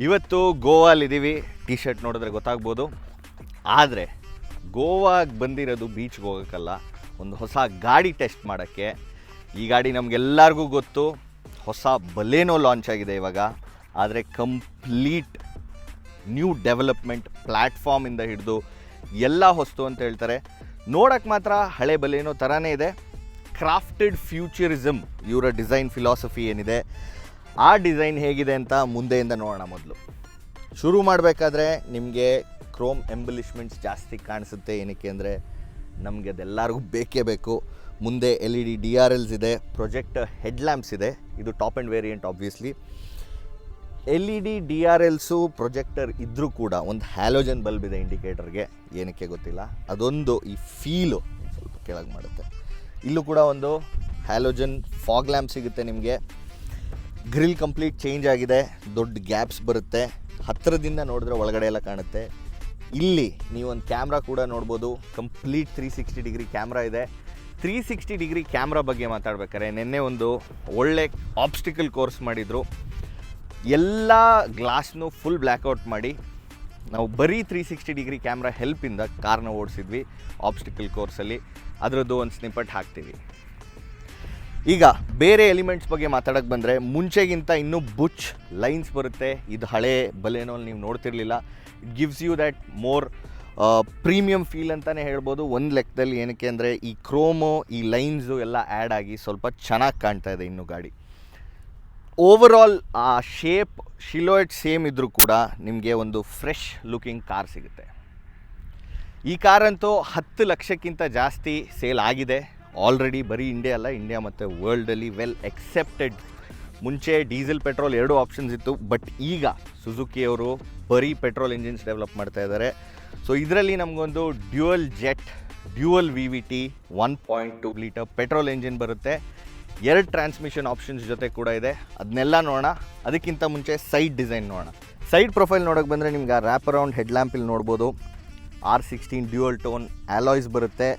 ಇವತ್ತು ಗೋವಾಲಿದ್ದೀವಿ. T shirt ನೋಡಿದ್ರೆ ಗೊತ್ತಾಗ್ಬೋದು. ಆದರೆ ಗೋವಾಗೆ ಬಂದಿರೋದು ಬೀಚ್ಗೆ ಹೋಗೋಕ್ಕಲ್ಲ, ಒಂದು ಹೊಸ ಗಾಡಿ ಟೆಸ್ಟ್ ಮಾಡೋಕ್ಕೆ. ಈ ಗಾಡಿ ನಮಗೆಲ್ಲರಿಗೂ ಗೊತ್ತು, ಹೊಸ ಬಲೇನೋ ಲಾಂಚ್ ಆಗಿದೆ ಇವಾಗ. ಆದರೆ ಕಂಪ್ಲೀಟ್ ನ್ಯೂ ಡೆವಲಪ್ಮೆಂಟ್, ಪ್ಲ್ಯಾಟ್ಫಾರ್ಮಿಂದ ಹಿಡಿದು ಎಲ್ಲ ಹೊಸ್ತು ಅಂತ ಹೇಳ್ತಾರೆ. ನೋಡೋಕ್ಕೆ ಮಾತ್ರ ಹಳೆ ಬಲೇನೋ ಥರನೇ ಇದೆ. ಕ್ರಾಫ್ಟೆಡ್ ಫ್ಯೂಚರಿಸಮ್ ಇವರ ಡಿಸೈನ್ ಫಿಲಾಸಫಿ ಏನಿದೆ, ಆ ಡಿಸೈನ್ ಹೇಗಿದೆ ಅಂತ ಮುಂದೆಯಿಂದ ನೋಡೋಣ. ಮೊದಲು ಶುರು ಮಾಡಬೇಕಾದ್ರೆ ನಿಮಗೆ ಕ್ರೋಮ್ ಎಂಬಲಿಷ್ಮೆಂಟ್ಸ್ ಜಾಸ್ತಿ ಕಾಣಿಸುತ್ತೆ. ಏನಕ್ಕೆ ಅಂದರೆ ನಮಗೆ ಅದೆಲ್ಲರಿಗೂ ಬೇಕೇ ಬೇಕು. ಮುಂದೆ LED DRLs ಇದೆ, ಪ್ರೊಜೆಕ್ಟರ್ ಹೆಡ್ ಲ್ಯಾಂಪ್ಸ್ ಇದೆ. ಇದು top end variant obviously. LED DRLಸು ಪ್ರೊಜೆಕ್ಟರ್ ಇದ್ದರೂ ಕೂಡ ಒಂದು ಹ್ಯಾಲೋಜನ್ ಬಲ್ಬ್ ಇದೆ ಇಂಡಿಕೇಟರ್ಗೆ, ಏನಕ್ಕೆ ಗೊತ್ತಿಲ್ಲ. ಅದೊಂದು ಈ ಫೀಲು ಸ್ವಲ್ಪ ಕೆಳಗೆ ಮಾಡುತ್ತೆ. ಇಲ್ಲೂ ಕೂಡ ಒಂದು ಹ್ಯಾಲೋಜನ್ ಫಾಗ್ ಲ್ಯಾಂಪ್ ಸಿಗುತ್ತೆ ನಿಮಗೆ. ಗ್ರಿಲ್ ಕಂಪ್ಲೀಟ್ ಚೇಂಜ್ ಆಗಿದೆ, ದೊಡ್ಡ ಗ್ಯಾಪ್ಸ್ ಬರುತ್ತೆ. ಹತ್ತಿರದಿಂದ ನೋಡಿದ್ರೆ ಒಳಗಡೆ ಎಲ್ಲ ಕಾಣುತ್ತೆ. ಇಲ್ಲಿ ನೀವೊಂದು ಕ್ಯಾಮ್ರಾ ಕೂಡ ನೋಡ್ಬೋದು, ಕಂಪ್ಲೀಟ್ 360 ಡಿಗ್ರಿ ಕ್ಯಾಮ್ರಾ ಇದೆ. 360 ಡಿಗ್ರಿ ಕ್ಯಾಮ್ರಾ ಬಗ್ಗೆ ಮಾತಾಡ್ಬೇಕಾದ್ರೆ ನಿನ್ನೆ ಒಂದು ಒಳ್ಳೆ ಆಬ್ಸ್ಟಿಕಲ್ ಕೋರ್ಸ್ ಮಾಡಿದರು. ಎಲ್ಲ ಗ್ಲಾಸ್ನು ಫುಲ್ ಬ್ಲ್ಯಾಕ್ಔಟ್ ಮಾಡಿ ನಾವು ಬರೀ 360 ಡಿಗ್ರಿ ಕ್ಯಾಮ್ರಾ ಹೆಲ್ಪಿಂದ ಕಾರ್ನ ಓಡಿಸಿದ್ವಿ ಆಬ್ಸ್ಟಿಕಲ್ ಕೋರ್ಸಲ್ಲಿ. ಅದರದ್ದು ಒಂದು ಸ್ನಿಪ್ಪಟ್ ಹಾಕ್ತೀವಿ. ಈಗ ಬೇರೆ ಎಲಿಮೆಂಟ್ಸ್ ಬಗ್ಗೆ ಮಾತಾಡೋಕ್ಕೆ ಬಂದರೆ ಮುಂಚೆಗಿಂತ ಇನ್ನೂ ಬುಚ್ ಲೈನ್ಸ್ ಬರುತ್ತೆ. ಇದು ಹಳೆ ಬಲೇನೋಲ್ಲಿ ನೀವು ನೋಡ್ತಿರ್ಲಿಲ್ಲ. It gives you that more premium feel ಅಂತಲೇ ಹೇಳ್ಬೋದು ಒಂದು ಲೆಕ್ಕದಲ್ಲಿ. ಏನಕ್ಕೆ ಅಂದರೆ ಈ ಕ್ರೋಮು, ಈ ಲೈನ್ಸು ಎಲ್ಲ ಆ್ಯಡ್ ಆಗಿ ಸ್ವಲ್ಪ ಚೆನ್ನಾಗಿ ಕಾಣ್ತಾ ಇದೆ ಇನ್ನೂ ಗಾಡಿ. ಓವರಾಲ್ ಆ ಶೇಪ್ ಶಿಲೋಯೆಟ್ ಸೇಮ್ ಇದ್ದರೂ ಕೂಡ ನಿಮಗೆ ಒಂದು ಫ್ರೆಶ್ ಲುಕಿಂಗ್ ಕಾರ್ ಸಿಗುತ್ತೆ. ಈ ಕಾರಂತೂ 10 ಲಕ್ಷಕ್ಕಿಂತ ಜಾಸ್ತಿ ಸೇಲ್ ಆಗಿದೆ ಆಲ್ರೆಡಿ. ಬರೀ ಇಂಡಿಯಾ ಅಲ್ಲ, ಇಂಡಿಯಾ ಮತ್ತು ವರ್ಲ್ಡಲ್ಲಿ ವೆಲ್ ಎಕ್ಸೆಪ್ಟೆಡ್. ಮುಂಚೆ ಡೀಸೆಲ್ ಪೆಟ್ರೋಲ್ 2 ಆಪ್ಷನ್ಸ್ ಇತ್ತು, ಬಟ್ ಈಗ ಸುಜುಕಿಯವರು ಬರೀ ಪೆಟ್ರೋಲ್ ಇಂಜಿನ್ಸ್ ಡೆವಲಪ್ ಮಾಡ್ತಾ ಇದ್ದಾರೆ. ಸೊ ಇದರಲ್ಲಿ ನಮಗೊಂದು dual jet, dual VVT 1.2 litre petrol engine ಬರುತ್ತೆ. 2 ಟ್ರಾನ್ಸ್ಮಿಷನ್ ಆಪ್ಷನ್ಸ್ ಜೊತೆ ಕೂಡ ಇದೆ. ಅದನ್ನೆಲ್ಲ ನೋಡೋಣ. ಅದಕ್ಕಿಂತ ಮುಂಚೆ ಸೈಡ್ ಡಿಸೈನ್ ನೋಡೋಣ. ಸೈಡ್ ಪ್ರೊಫೈಲ್ ನೋಡೋಕ್ಕೆ ಬಂದರೆ ನಿಮ್ಗೆ ರ್ಯಾಪ್ ಅರೌಂಡ್ ಹೆಡ್ ಲ್ಯಾಂಪಿಲ್ಲಿ ನೋಡ್ಬೋದು. R16 ಡ್ಯುಯಲ್ ಟೋನ್ ಆಲಾಯ್ಸ್ ಬರುತ್ತೆ.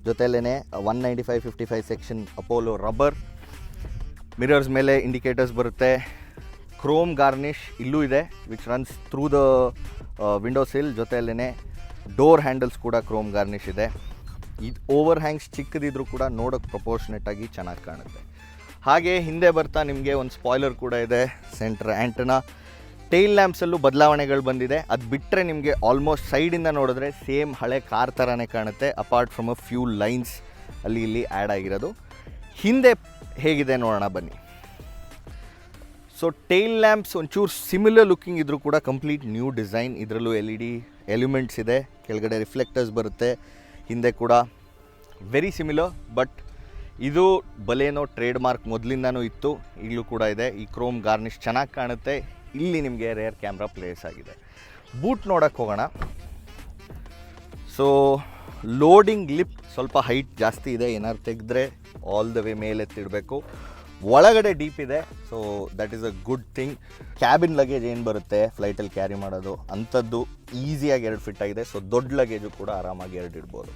ಜೊತೆಲೇ 195/55 ಸೆಕ್ಷನ್ ಅಪೋಲೋ ರಬ್ಬರ್. ಮಿರರ್ಸ್ ಮೇಲೆ ಇಂಡಿಕೇಟರ್ಸ್ ಬರುತ್ತೆ. ಕ್ರೋಮ್ ಗಾರ್ನಿಷ್ ಇಲ್ಲೂ ಇದೆ, which runs through the window sill. ಜೊತೆಯಲ್ಲೇ ಡೋರ್ ಹ್ಯಾಂಡಲ್ಸ್ ಕೂಡ ಕ್ರೋಮ್ ಗಾರ್ನಿಷ್ ಇದೆ. ಇದು ಓವರ್ ಹ್ಯಾಂಗ್ಸ್ ಚಿಕ್ಕದಿದ್ರೂ ಕೂಡ ನೋಡೋಕ್ಕೆ ಪ್ರಪೋರ್ಷನೇಟಾಗಿ ಚೆನ್ನಾಗಿ ಕಾಣುತ್ತೆ. ಹಾಗೆ ಹಿಂದೆ ಬರ್ತಾ ನಿಮಗೆ ಒಂದು ಸ್ಪಾಯ್ಲರ್ ಕೂಡ ಇದೆ, ಸೆಂಟರ್ ಆ್ಯಂಟನಾ. ಟೈಲ್ ಲ್ಯಾಂಪ್ಸಲ್ಲೂ ಬದಲಾವಣೆಗಳು ಬಂದಿದೆ. ಅದು ಬಿಟ್ಟರೆ ನಿಮಗೆ ಆಲ್ಮೋಸ್ಟ್ ಸೈಡಿಂದ ನೋಡಿದ್ರೆ ಸೇಮ್ ಹಳೆ ಕಾರ್ ಥರನೇ ಕಾಣುತ್ತೆ, apart from a few lines ಅಲ್ಲಿ ಇಲ್ಲಿ ಆ್ಯಡ್ ಆಗಿರೋದು. ಹಿಂದೆ ಹೇಗಿದೆ ನೋಡೋಣ ಬನ್ನಿ. ಸೊ ಟೈಲ್ ಲ್ಯಾಂಪ್ಸ್ ಒಂಚೂರು ಸಿಮಿಲರ್ ಲುಕ್ಕಿಂಗ್ ಇದ್ದರೂ ಕೂಡ ಕಂಪ್ಲೀಟ್ ನ್ಯೂ ಡಿಸೈನ್. ಇದರಲ್ಲೂ LED ಎಲಿಮೆಂಟ್ಸ್ ಇದೆ, ಕೆಳಗಡೆ ರಿಫ್ಲೆಕ್ಟರ್ಸ್ ಬರುತ್ತೆ. ಹಿಂದೆ ಕೂಡ ವೆರಿ ಸಿಮಿಲರ್, ಬಟ್ ಇದು ಬಲೇನೋ ಟ್ರೇಡ್ ಮಾರ್ಕ್ ಮೊದಲಿಂದನೂ ಇತ್ತು, ಈಗಲೂ ಕೂಡ ಇದೆ. ಈ ಕ್ರೋಮ್ ಗಾರ್ನಿಷ್ ಚೆನ್ನಾಗಿ ಕಾಣುತ್ತೆ. ಇಲ್ಲಿ ನಿಮಗೆ ರೇರ್ ಕ್ಯಾಮ್ರಾ ಪ್ಲೇಸ್ ಆಗಿದೆ. ಬೂಟ್ ನೋಡೋಕ್ಕೆ ಹೋಗೋಣ. ಸೊ ಲೋಡಿಂಗ್ ಲಿಪ್ ಸ್ವಲ್ಪ ಹೈಟ್ ಜಾಸ್ತಿ ಇದೆ, ಏನಾದ್ರು ತೆಗೆದ್ರೆ ಆಲ್ ದ ವೇ ಮೇಲೆ ಎತ್ತಿಡಬೇಕು. ಒಳಗಡೆ ಡೀಪ್ ಇದೆ, so that is a good thing. Cabin luggage ಏನು ಬರುತ್ತೆ ಫ್ಲೈಟಲ್ಲಿ ಕ್ಯಾರಿ ಮಾಡೋದು ಅಂಥದ್ದು ಈಸಿಯಾಗಿ 2 ಫಿಟ್ ಆಗಿದೆ. ಸೊ ದೊಡ್ಡ ಲಗೇಜು ಕೂಡ ಆರಾಮಾಗಿ 2 ಇಡ್ಬೋದು.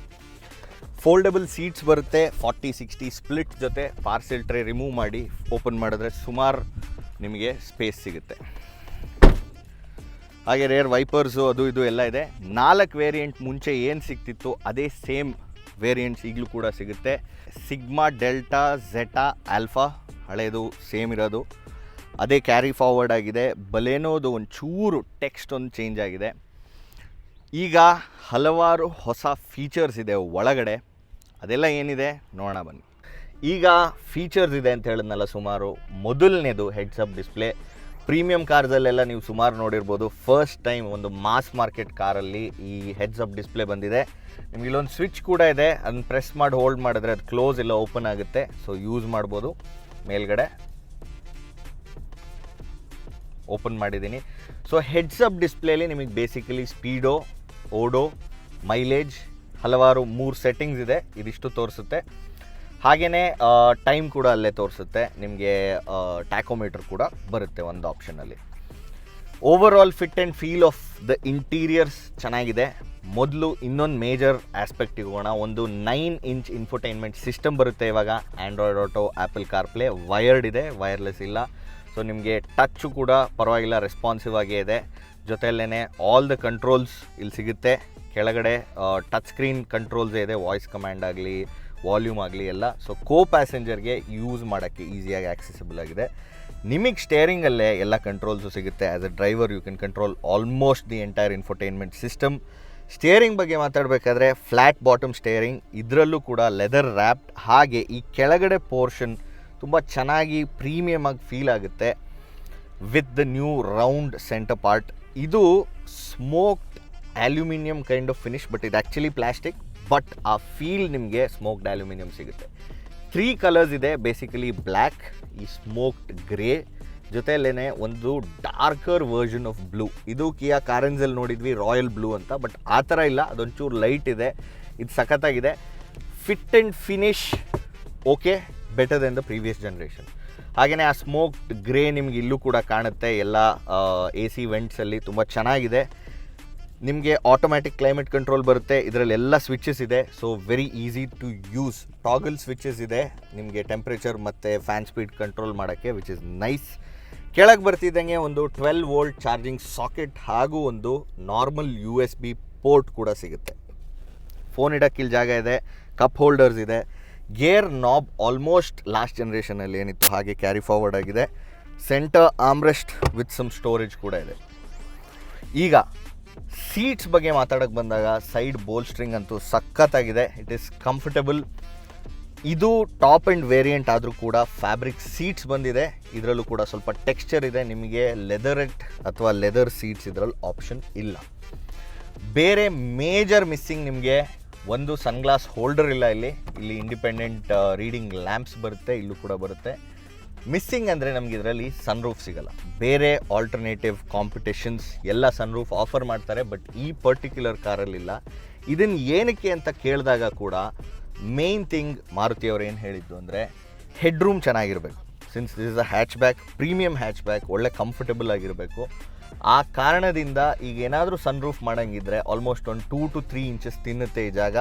ಫೋಲ್ಡಬಲ್ ಸೀಟ್ಸ್ ಬರುತ್ತೆ, 40-60 ಸ್ಪ್ಲಿಟ್ ಜೊತೆ. ಪಾರ್ಸೆಲ್ ಟ್ರೇ ರಿಮೂವ್ ಮಾಡಿ ಓಪನ್ ಮಾಡಿದ್ರೆ ಸುಮಾರು ನಿಮಗೆ ಸ್ಪೇಸ್ ಸಿಗುತ್ತೆ. ಹಾಗೆ ರೇರ್ ವೈಪರ್ಸು ಅದು ಇದು ಎಲ್ಲ ಇದೆ. 4 ವೇರಿಯಂಟ್ ಮುಂಚೆ ಏನು ಸಿಗ್ತಿತ್ತು ಅದೇ ಸೇಮ್ ವೇರಿಯಂಟ್ಸ್ ಈಗಲೂ ಕೂಡ ಸಿಗುತ್ತೆ. ಸಿಗ್ಮಾ, ಡೆಲ್ಟಾ, ಝೆಟಾ, ಆಲ್ಫಾ ಹಳೆಯದು ಸೇಮ್ ಇರೋದು, ಅದೇ ಕ್ಯಾರಿ ಫಾರ್ವರ್ಡ್ ಆಗಿದೆ. ಬಲೇನೋದು ಒಂಚೂರು ಟೆಕ್ಸ್ಟ್ ಒಂದು ಚೇಂಜ್ ಆಗಿದೆ. ಈಗ ಹಲವಾರು ಹೊಸ ಫೀಚರ್ಸ್ ಇದೆ ಒಳಗಡೆ. ಅದೆಲ್ಲ ಏನಿದೆ ನೋಡೋಣ ಬನ್ನಿ. ಈಗ ಫೀಚರ್ಸ್ ಇದೆ ಅಂತ ಹೇಳಿದ್ನಲ್ಲ ಸುಮಾರು. ಮೊದಲನೇದು ಹೆಡ್ಸ್ ಅಪ್ ಡಿಸ್ಪ್ಲೇ. ಪ್ರೀಮಿಯಂ ಕಾರ್ಸಲ್ಲೆಲ್ಲ ನೀವು ಸುಮಾರು ನೋಡಿರ್ಬೋದು, ಫಸ್ಟ್ ಟೈಮ್ ಒಂದು ಮಾಸ್ ಮಾರ್ಕೆಟ್ ಕಾರಲ್ಲಿ ಈ ಹೆಡ್ಸ್ ಅಪ್ ಡಿಸ್ಪ್ಲೇ ಬಂದಿದೆ. ನಿಮ್ಗೆ ಇಲ್ಲೊಂದು ಸ್ವಿಚ್ ಕೂಡ ಇದೆ, ಅದನ್ನು ಪ್ರೆಸ್ ಮಾಡಿ ಹೋಲ್ಡ್ ಮಾಡಿದ್ರೆ ಅದು ಕ್ಲೋಸ್ ಎಲ್ಲ ಓಪನ್ ಆಗುತ್ತೆ. ಸೊ ಯೂಸ್ ಮಾಡ್ಬೋದು. ಮೇಲ್ಗಡೆ ಓಪನ್ ಮಾಡಿದ್ದೀನಿ. ಸೊ ಹೆಡ್ಸ್ ಅಪ್ ಡಿಸ್ಪ್ಲೇಲಿ ನಿಮಗೆ ಬೇಸಿಕಲಿ ಸ್ಪೀಡೋ, ಓಡೋ, ಮೈಲೇಜ್, ಹಲವಾರು 3 ಸೆಟ್ಟಿಂಗ್ಸ್ ಇದೆ, ಇದಿಷ್ಟು ತೋರಿಸುತ್ತೆ. ಹಾಗೆಯೇ ಟೈಮ್ ಕೂಡ ಅಲ್ಲೇ ತೋರಿಸುತ್ತೆ. ನಿಮಗೆ ಟ್ಯಾಕೋಮೀಟರ್ ಕೂಡ ಬರುತ್ತೆ ಒಂದು ಆಪ್ಷನಲ್ಲಿ. Overall fit and feel of the interiors ಚೆನ್ನಾಗಿದೆ. ಮೊದಲು ಇನ್ನೊಂದು ಮೇಜರ್ ಆಸ್ಪೆಕ್ಟಿಗೆ ಹೋಗೋಣ. ಒಂದು 9 ಇಂಚ್ ಇನ್ಫೋಟೈನ್ಮೆಂಟ್ ಸಿಸ್ಟಮ್ ಬರುತ್ತೆ ಇವಾಗ. Android auto, apple CarPlay, wired ಇದೆ, ವೈರ್ಲೆಸ್ ಇಲ್ಲ. ಸೊ ನಿಮಗೆ ಟಚ್ಚು ಕೂಡ ಪರವಾಗಿಲ್ಲ, ರೆಸ್ಪಾನ್ಸಿವ್ ಆಗೇ ಇದೆ. ಜೊತೆಯಲ್ಲೇ ಆಲ್ ದ ಕಂಟ್ರೋಲ್ಸ್ ಇಲ್ಲಿ ಸಿಗುತ್ತೆ. ಕೆಳಗಡೆ ಟಚ್ ಸ್ಕ್ರೀನ್ ಕಂಟ್ರೋಲ್ಸೇ ಇದೆ, ವಾಯ್ಸ್ ಕಮ್ಯಾಂಡ್ ಆಗಲಿ, ವಾಲ್ಯೂಮ್ ಆಗಲಿ ಎಲ್ಲ. ಸೊ ಪ್ಯಾಸೆಂಜರ್ಗೆ ಯೂಸ್ ಮಾಡೋಕ್ಕೆ ಈಸಿಯಾಗಿ ಆಕ್ಸೆಸಿಬಲ್ ಆಗಿದೆ. ನಿಮಗೆ ಸ್ಟೇರಿಂಗಲ್ಲೇ ಎಲ್ಲ ಕಂಟ್ರೋಲ್ಸು ಸಿಗುತ್ತೆ. As a driver you can control almost the entire infotainment system. Steering ಬಗ್ಗೆ ಮಾತಾಡಬೇಕಾದ್ರೆ ಫ್ಲ್ಯಾಟ್ ಬಾಟಮ್ ಸ್ಟೇರಿಂಗ್, ಇದರಲ್ಲೂ ಕೂಡ ಲೆದರ್ ರ್ಯಾಪ್ಡ್. ಹಾಗೆ ಈ ಕೆಳಗಡೆ ಪೋರ್ಷನ್ ತುಂಬ ಚೆನ್ನಾಗಿ ಪ್ರೀಮಿಯಮ್ ಆಗಿ ಫೀಲ್ ಆಗುತ್ತೆ with the new round centre part. ಇದು smoked aluminium kind of finish, but ಇದು ಆ್ಯಕ್ಚುಲಿ ಪ್ಲಾಸ್ಟಿಕ್. ಬಟ್ ಆ ಫೀಲ್ ನಿಮಗೆ ಸ್ಮೋಕ್ಡ್ ಅಲ್ಯೂಮಿನಿಯಂ ಸಿಗುತ್ತೆ. 3 ಕಲರ್ಸ್ ಇದೆ ಬೇಸಿಕಲಿ: ಬ್ಲ್ಯಾಕ್, ಈ ಸ್ಮೋಕ್ಡ್ ಗ್ರೇ, ಜೊತೆಯಲ್ಲೇ ಒಂದು ಡಾರ್ಕರ್ ವರ್ಷನ್ ಆಫ್ ಬ್ಲೂ. ಇದು ಕಿಯಾ ಕಾರೆನ್ಸಲ್ಲಿ ನೋಡಿದ್ವಿ ರಾಯಲ್ ಬ್ಲೂ ಅಂತ, ಬಟ್ ಆ ಥರ ಇಲ್ಲ, ಅದೊಂಚೂರು ಲೈಟ್ ಇದೆ. ಇದು ಸಖತ್ತಾಗಿದೆ. Fit and finish okay, better than the previous generation. ಹಾಗೆಯೇ ಆ ಸ್ಮೋಕ್ಡ್ ಗ್ರೇ ನಿಮ್ಗೆ ಇಲ್ಲೂ ಕೂಡ ಕಾಣುತ್ತೆ. ಎಲ್ಲ AC ವೆಂಟ್ಸಲ್ಲಿ ತುಂಬ ಚೆನ್ನಾಗಿದೆ. ನಿಮಗೆ ಆಟೋಮ್ಯಾಟಿಕ್ ಕ್ಲೈಮೇಟ್ ಕಂಟ್ರೋಲ್ ಬರುತ್ತೆ. ಇದರಲ್ಲೆಲ್ಲ ಸ್ವಿಚಸ್ ಇದೆ, so very easy to use. Toggle switches ಇದೆ ನಿಮಗೆ ಟೆಂಪ್ರೇಚರ್ ಮತ್ತು ಫ್ಯಾನ್ ಸ್ಪೀಡ್ ಕಂಟ್ರೋಲ್ ಮಾಡೋಕ್ಕೆ, ವಿಚ್ ಇಸ್ ನೈಸ್. ಕೆಳಗೆ ಬರ್ತಿದ್ದಂಗೆ ಒಂದು 12 ವೋಲ್ಟ್ ಚಾರ್ಜಿಂಗ್ ಸಾಕೆಟ್ ಹಾಗೂ ಒಂದು ನಾರ್ಮಲ್ USB ಪೋರ್ಟ್ ಕೂಡ ಸಿಗುತ್ತೆ. ಫೋನ್ ಇಡೋಕ್ಕೆ ಇಲ್ಲಿ ಜಾಗ ಇದೆ, ಕಪ್ ಹೋಲ್ಡರ್ಸ್ ಇದೆ. ಗೇರ್ ನಾಬ್ ಆಲ್ಮೋಸ್ಟ್ ಲಾಸ್ಟ್ ಜನ್ರೇಷನಲ್ಲಿ ಏನಿತ್ತು ಹಾಗೆ ಕ್ಯಾರಿ ಫಾರ್ವರ್ಡ್ ಆಗಿದೆ. ಸೆಂಟರ್ ಆರ್ಮ್ರೆಸ್ಟ್ ವಿತ್ ಸಮ್ ಸ್ಟೋರೇಜ್ ಕೂಡ ಇದೆ. ಈಗ ಸೀಟ್ಸ್ ಬಗ್ಗೆ ಮಾತಾಡೋಕ್ಕೆ ಬಂದಾಗ ಸೈಡ್ ಬೋಲ್ಸ್ಟ್ರಿಂಗ್ ಅಂತೂ ಸಖತ್ತಾಗಿದೆ. It is comfortable. ಇದು ಟಾಪ್ ಆ್ಯಂಡ್ ವೇರಿಯಂಟ್ ಆದರೂ ಕೂಡ ಫ್ಯಾಬ್ರಿಕ್ ಸೀಟ್ಸ್ ಬಂದಿದೆ. ಇದರಲ್ಲೂ ಕೂಡ ಸ್ವಲ್ಪ ಟೆಕ್ಸ್ಚರ್ ಇದೆ. ನಿಮಗೆ ಲೆದರೆಟ್ ಅಥವಾ ಲೆದರ್ ಸೀಟ್ಸ್ ಇದರಲ್ಲಿ ಆಪ್ಷನ್ ಇಲ್ಲ. ಬೇರೆ ಮೇಜರ್ ಮಿಸ್ಸಿಂಗ್ ನಿಮಗೆ ಒಂದು ಸನ್ಗ್ಲಾಸ್ ಹೋಲ್ಡರ್ ಇಲ್ಲ. ಇಲ್ಲಿ ಇಂಡಿಪೆಂಡೆಂಟ್ ರೀಡಿಂಗ್ ಲ್ಯಾಂಪ್ಸ್ ಬರುತ್ತೆ, ಇಲ್ಲೂ ಕೂಡ ಬರುತ್ತೆ. ಮಿಸ್ಸಿಂಗ್ ಅಂದರೆ ನಮಗೆ ಇದರಲ್ಲಿ ಸನ್ರೂಫ್ ಸಿಗಲ್ಲ. ಬೇರೆ ಆಲ್ಟರ್ನೇಟಿವ್ ಕಾಂಪಿಟೇಷನ್ಸ್ ಎಲ್ಲ ಸನ್ರೂಫ್ ಆಫರ್ ಮಾಡ್ತಾರೆ, ಬಟ್ ಈ ಪರ್ಟಿಕ್ಯುಲರ್ ಕಾರಲ್ಲಿಲ್ಲ. ಇದನ್ನು ಏನಕ್ಕೆ ಅಂತ ಕೇಳಿದಾಗ ಕೂಡ ಮೇನ್ ಥಿಂಗ್ ಮಾರುತಿಯವರು ಏನು ಹೇಳಿದ್ದು ಅಂದರೆ ಹೆಡ್ ರೂಮ್ ಚೆನ್ನಾಗಿರಬೇಕು. Since this is a hatch back, premium hatch back, ಒಳ್ಳೆ ಕಂಫರ್ಟಬಲ್ ಆಗಿರಬೇಕು. ಆ ಕಾರಣದಿಂದ ಈಗ ಏನಾದರೂ ಸನ್ರೂಫ್ ಮಾಡೋಂಗಿದ್ರೆ ಆಲ್ಮೋಸ್ಟ್ ಒಂದು 2 to 3 ಇಂಚಸ್ ತಿನ್ನುತ್ತೆ ಈ ಜಾಗ.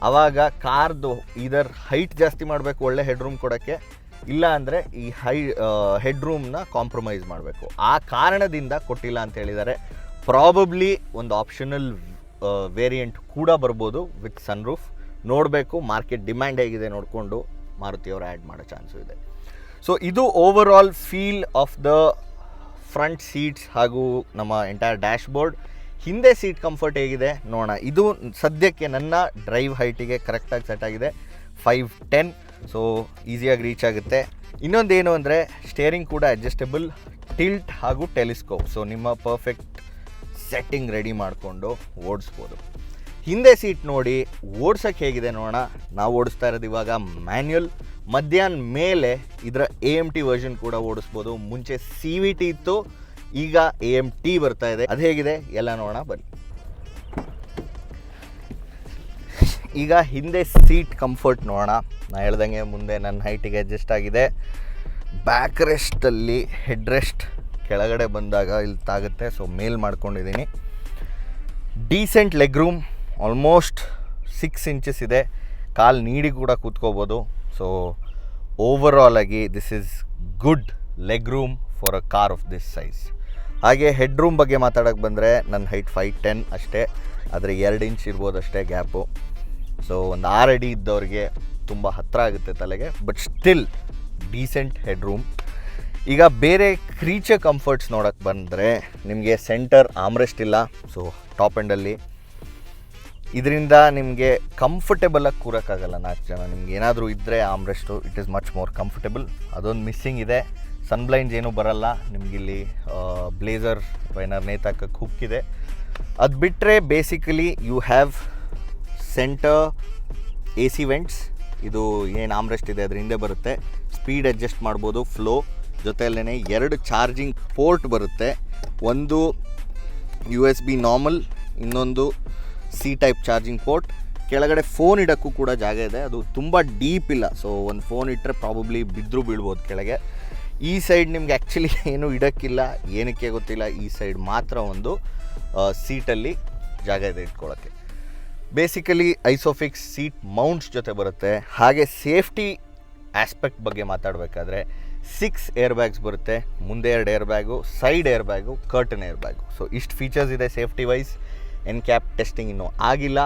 ಆವಾಗ ಕಾರ್ದು ಇದರ್ ಹೈಟ್ ಜಾಸ್ತಿ ಮಾಡಬೇಕು ಒಳ್ಳೆ ಹೆಡ್ ರೂಮ್ ಕೊಡೋಕ್ಕೆ, ಇಲ್ಲ ಅಂದರೆ ಈ ಹೆಡ್ ರೂಮ್ನ ಕಾಂಪ್ರಮೈಸ್ ಮಾಡಬೇಕು. ಆ ಕಾರಣದಿಂದ ಕೊಟ್ಟಿಲ್ಲ ಅಂತ ಹೇಳಿದ್ದಾರೆ. ಪ್ರಾಬಬ್ಲಿ ಒಂದು ಆಪ್ಷನಲ್ ವೇರಿಯಂಟ್ ಕೂಡ ಬರ್ಬೋದು ವಿತ್ ಸನ್ರೂಫ್. ನೋಡಬೇಕು, ಮಾರ್ಕೆಟ್ ಡಿಮ್ಯಾಂಡ್ ಹೇಗಿದೆ ನೋಡಿಕೊಂಡು ಮಾರುತಿಯವರು ಆ್ಯಡ್ ಮಾಡೋ ಚಾನ್ಸು ಇದೆ. ಸೊ ಇದು over all feel of the front seats ಹಾಗೂ ನಮ್ಮ ಎಂಟೈರ್ ಡ್ಯಾಶ್ ಬೋರ್ಡ್. ಹಿಂದೆ ಸೀಟ್ ಕಂಫರ್ಟ್ ಹೇಗಿದೆ ನೋಡೋಣ. ಇದು ಸದ್ಯಕ್ಕೆ ನನ್ನ ಡ್ರೈವ್ ಹೈಟಿಗೆ ಕರೆಕ್ಟಾಗಿ ಸೆಟ್ ಆಗಿದೆ, 5'10", ಸೊ ಈಸಿಯಾಗಿ ರೀಚ್ ಆಗುತ್ತೆ. ಇನ್ನೊಂದೇನು ಅಂದರೆ ಸ್ಟೇರಿಂಗ್ ಕೂಡ ಅಡ್ಜಸ್ಟಬಲ್, ಟಿಲ್ಟ್ ಹಾಗೂ ಟೆಲಿಸ್ಕೋಪ್. ಸೊ ನಿಮ್ಮ ಪರ್ಫೆಕ್ಟ್ ಸೆಟ್ಟಿಂಗ್ ರೆಡಿ ಮಾಡಿಕೊಂಡು ಓಡಿಸ್ಬೋದು. ಹಿಂದೆ ಸೀಟ್ ನೋಡಿ ಓಡ್ಸೋಕ್ಕೆ ಹೇಗಿದೆ ನೋಡೋಣ. ನಾವು ಓಡಿಸ್ತಾ ಇರೋದು ಇವಾಗ ಮ್ಯಾನ್ಯುಯಲ್. ಮಧ್ಯಾಹ್ನ ಮೇಲೆ ಇದರ AMT ವರ್ಷನ್ ಕೂಡ ಓಡಿಸ್ಬೋದು. ಮುಂಚೆ CVT ಇತ್ತು, ಈಗ AMT ಬರ್ತಾ ಇದೆ. ಅದು ಹೇಗಿದೆ ಎಲ್ಲ ನೋಡೋಣ ಬನ್ನಿ. ಈಗ ಹಿಂದೆ ಸೀಟ್ ಕಂಫರ್ಟ್ ನೋಡೋಣ. ನಾನು ಹೇಳ್ದಂಗೆ ಮುಂದೆ ನನ್ನ ಹೈಟಿಗೆ ಅಡ್ಜಸ್ಟ್ ಆಗಿದೆ. ಬ್ಯಾಕ್ ರೆಸ್ಟಲ್ಲಿ ಹೆಡ್ ರೆಸ್ಟ್ ಕೆಳಗಡೆ ಬಂದಾಗ ಇಲ್ಲಿ ತಾಗುತ್ತೆ, ಸೊ ಮೇಲ್ ಮಾಡ್ಕೊಂಡಿದ್ದೀನಿ. Decent leg room, almost 6 inches ಇದೆ. ಕಾಲು ನೀಡಿ ಕೂಡ ಕೂತ್ಕೋಬೋದು. ಸೊ ಓವರ್ ಆಲ್ ಆಗಿ this is good leg room for a car of this size. ಹಾಗೆ ಹೆಡ್ ರೂಮ್ ಬಗ್ಗೆ ಮಾತಾಡೋಕ್ಕೆ ಬಂದರೆ ನನ್ನ ಹೈಟ್ 5'10" ಅಷ್ಟೇ, ಆದರೆ 2 ಇಂಚ್ ಇರ್ಬೋದು ಅಷ್ಟೇ ಗ್ಯಾಪು. ಸೊ ಒಂದು 6 ಅಡಿ ಇದ್ದವ್ರಿಗೆ ತುಂಬ ಹತ್ತಿರ ಆಗುತ್ತೆ ತಲೆಗೆ, but still decent head room. ಈಗ ಬೇರೆ ಕ್ರೀಚರ್ ಕಂಫರ್ಟ್ಸ್ ನೋಡೋಕ್ಕೆ ಬಂದರೆ ನಿಮಗೆ ಸೆಂಟರ್ ಆರ್ಮ್ರೆಸ್ಟ್ ಇಲ್ಲ, ಸೊ ಟಾಪ್ ಎಂಡಲ್ಲಿ ಇದರಿಂದ ನಿಮಗೆ ಕಂಫರ್ಟೇಬಲಾಗಿ ಕೂರೋಕ್ಕಾಗಲ್ಲ 4 ಜನ. ನಿಮ್ಗೆ ಏನಾದರೂ ಇದ್ದರೆ armrest it is much more comfortable. ಅದೊಂದು ಮಿಸ್ಸಿಂಗ್ ಇದೆ. ಸನ್ಬ್ಲೈಂಡ್ಸ್ ಏನೂ ಬರಲ್ಲ ನಿಮಗಿಲ್ಲಿ. ಬ್ಲೇಸರ್ ಅಥವಾ ಏನಾರು ನೇತಾಕಕ್ಕೆ ಹುಕ್ಕಿದೆ. ಅದು ಬಿಟ್ಟರೆ basically you have centre AC vents. ಇದು ಏನು ಆರ್ಮ್ರೆಸ್ಟ್ ಇದೆ ಅದ್ರ ಹಿಂದೆ ಬರುತ್ತೆ. ಸ್ಪೀಡ್ ಅಡ್ಜಸ್ಟ್ ಮಾಡ್ಬೋದು, ಫ್ಲೋ. ಜೊತೆಯಲ್ಲೇ 2 ಚಾರ್ಜಿಂಗ್ ಪೋರ್ಟ್ ಬರುತ್ತೆ. ಒಂದು USB ನಾರ್ಮಲ್, ಇನ್ನೊಂದು C ಟೈಪ್ ಚಾರ್ಜಿಂಗ್ ಪೋರ್ಟ್. ಕೆಳಗಡೆ ಫೋನ್ ಇಡೋಕ್ಕೂ ಕೂಡ ಜಾಗ ಇದೆ. ಅದು ತುಂಬ ಡೀಪ್ ಇಲ್ಲ, ಸೊ ಒಂದು ಫೋನ್ ಇಟ್ಟರೆ ಪ್ರಾಬಬ್ಲಿ ಬಿದ್ದರೂ ಬೀಳ್ಬೋದು ಕೆಳಗೆ. ಈ ಸೈಡ್ ನಿಮ್ಗೆ ಆ್ಯಕ್ಚುಲಿ ಏನೂ ಇಡೋಕ್ಕಿಲ್ಲ, ಏನಕ್ಕೆ ಗೊತ್ತಿಲ್ಲ. ಈ ಸೈಡ್ ಮಾತ್ರ ಒಂದು ಸೀಟಲ್ಲಿ ಜಾಗ ಇದೆ ಇಟ್ಕೊಳ್ಳೋಕ್ಕೆ. ಬೇಸಿಕಲಿ ಐಸೋಫಿಕ್ಸ್ ಸೀಟ್ ಮೌಂಟ್ಸ್ ಜೊತೆ ಬರುತ್ತೆ. ಹಾಗೆ ಸೇಫ್ಟಿ ಆಸ್ಪೆಕ್ಟ್ ಬಗ್ಗೆ ಮಾತಾಡಬೇಕಾದ್ರೆ 6 ಏರ್ ಬ್ಯಾಗ್ಸ್ ಬರುತ್ತೆ. ಮುಂದೆ 2 air bag, side air bag, curtain air bag. So ಇಷ್ಟು ಫೀಚರ್ಸ್ ಇದೆ ಸೇಫ್ಟಿ ವೈಸ್. NCAP ಟೆಸ್ಟಿಂಗ್ ಇನ್ನೂ ಆಗಿಲ್ಲ.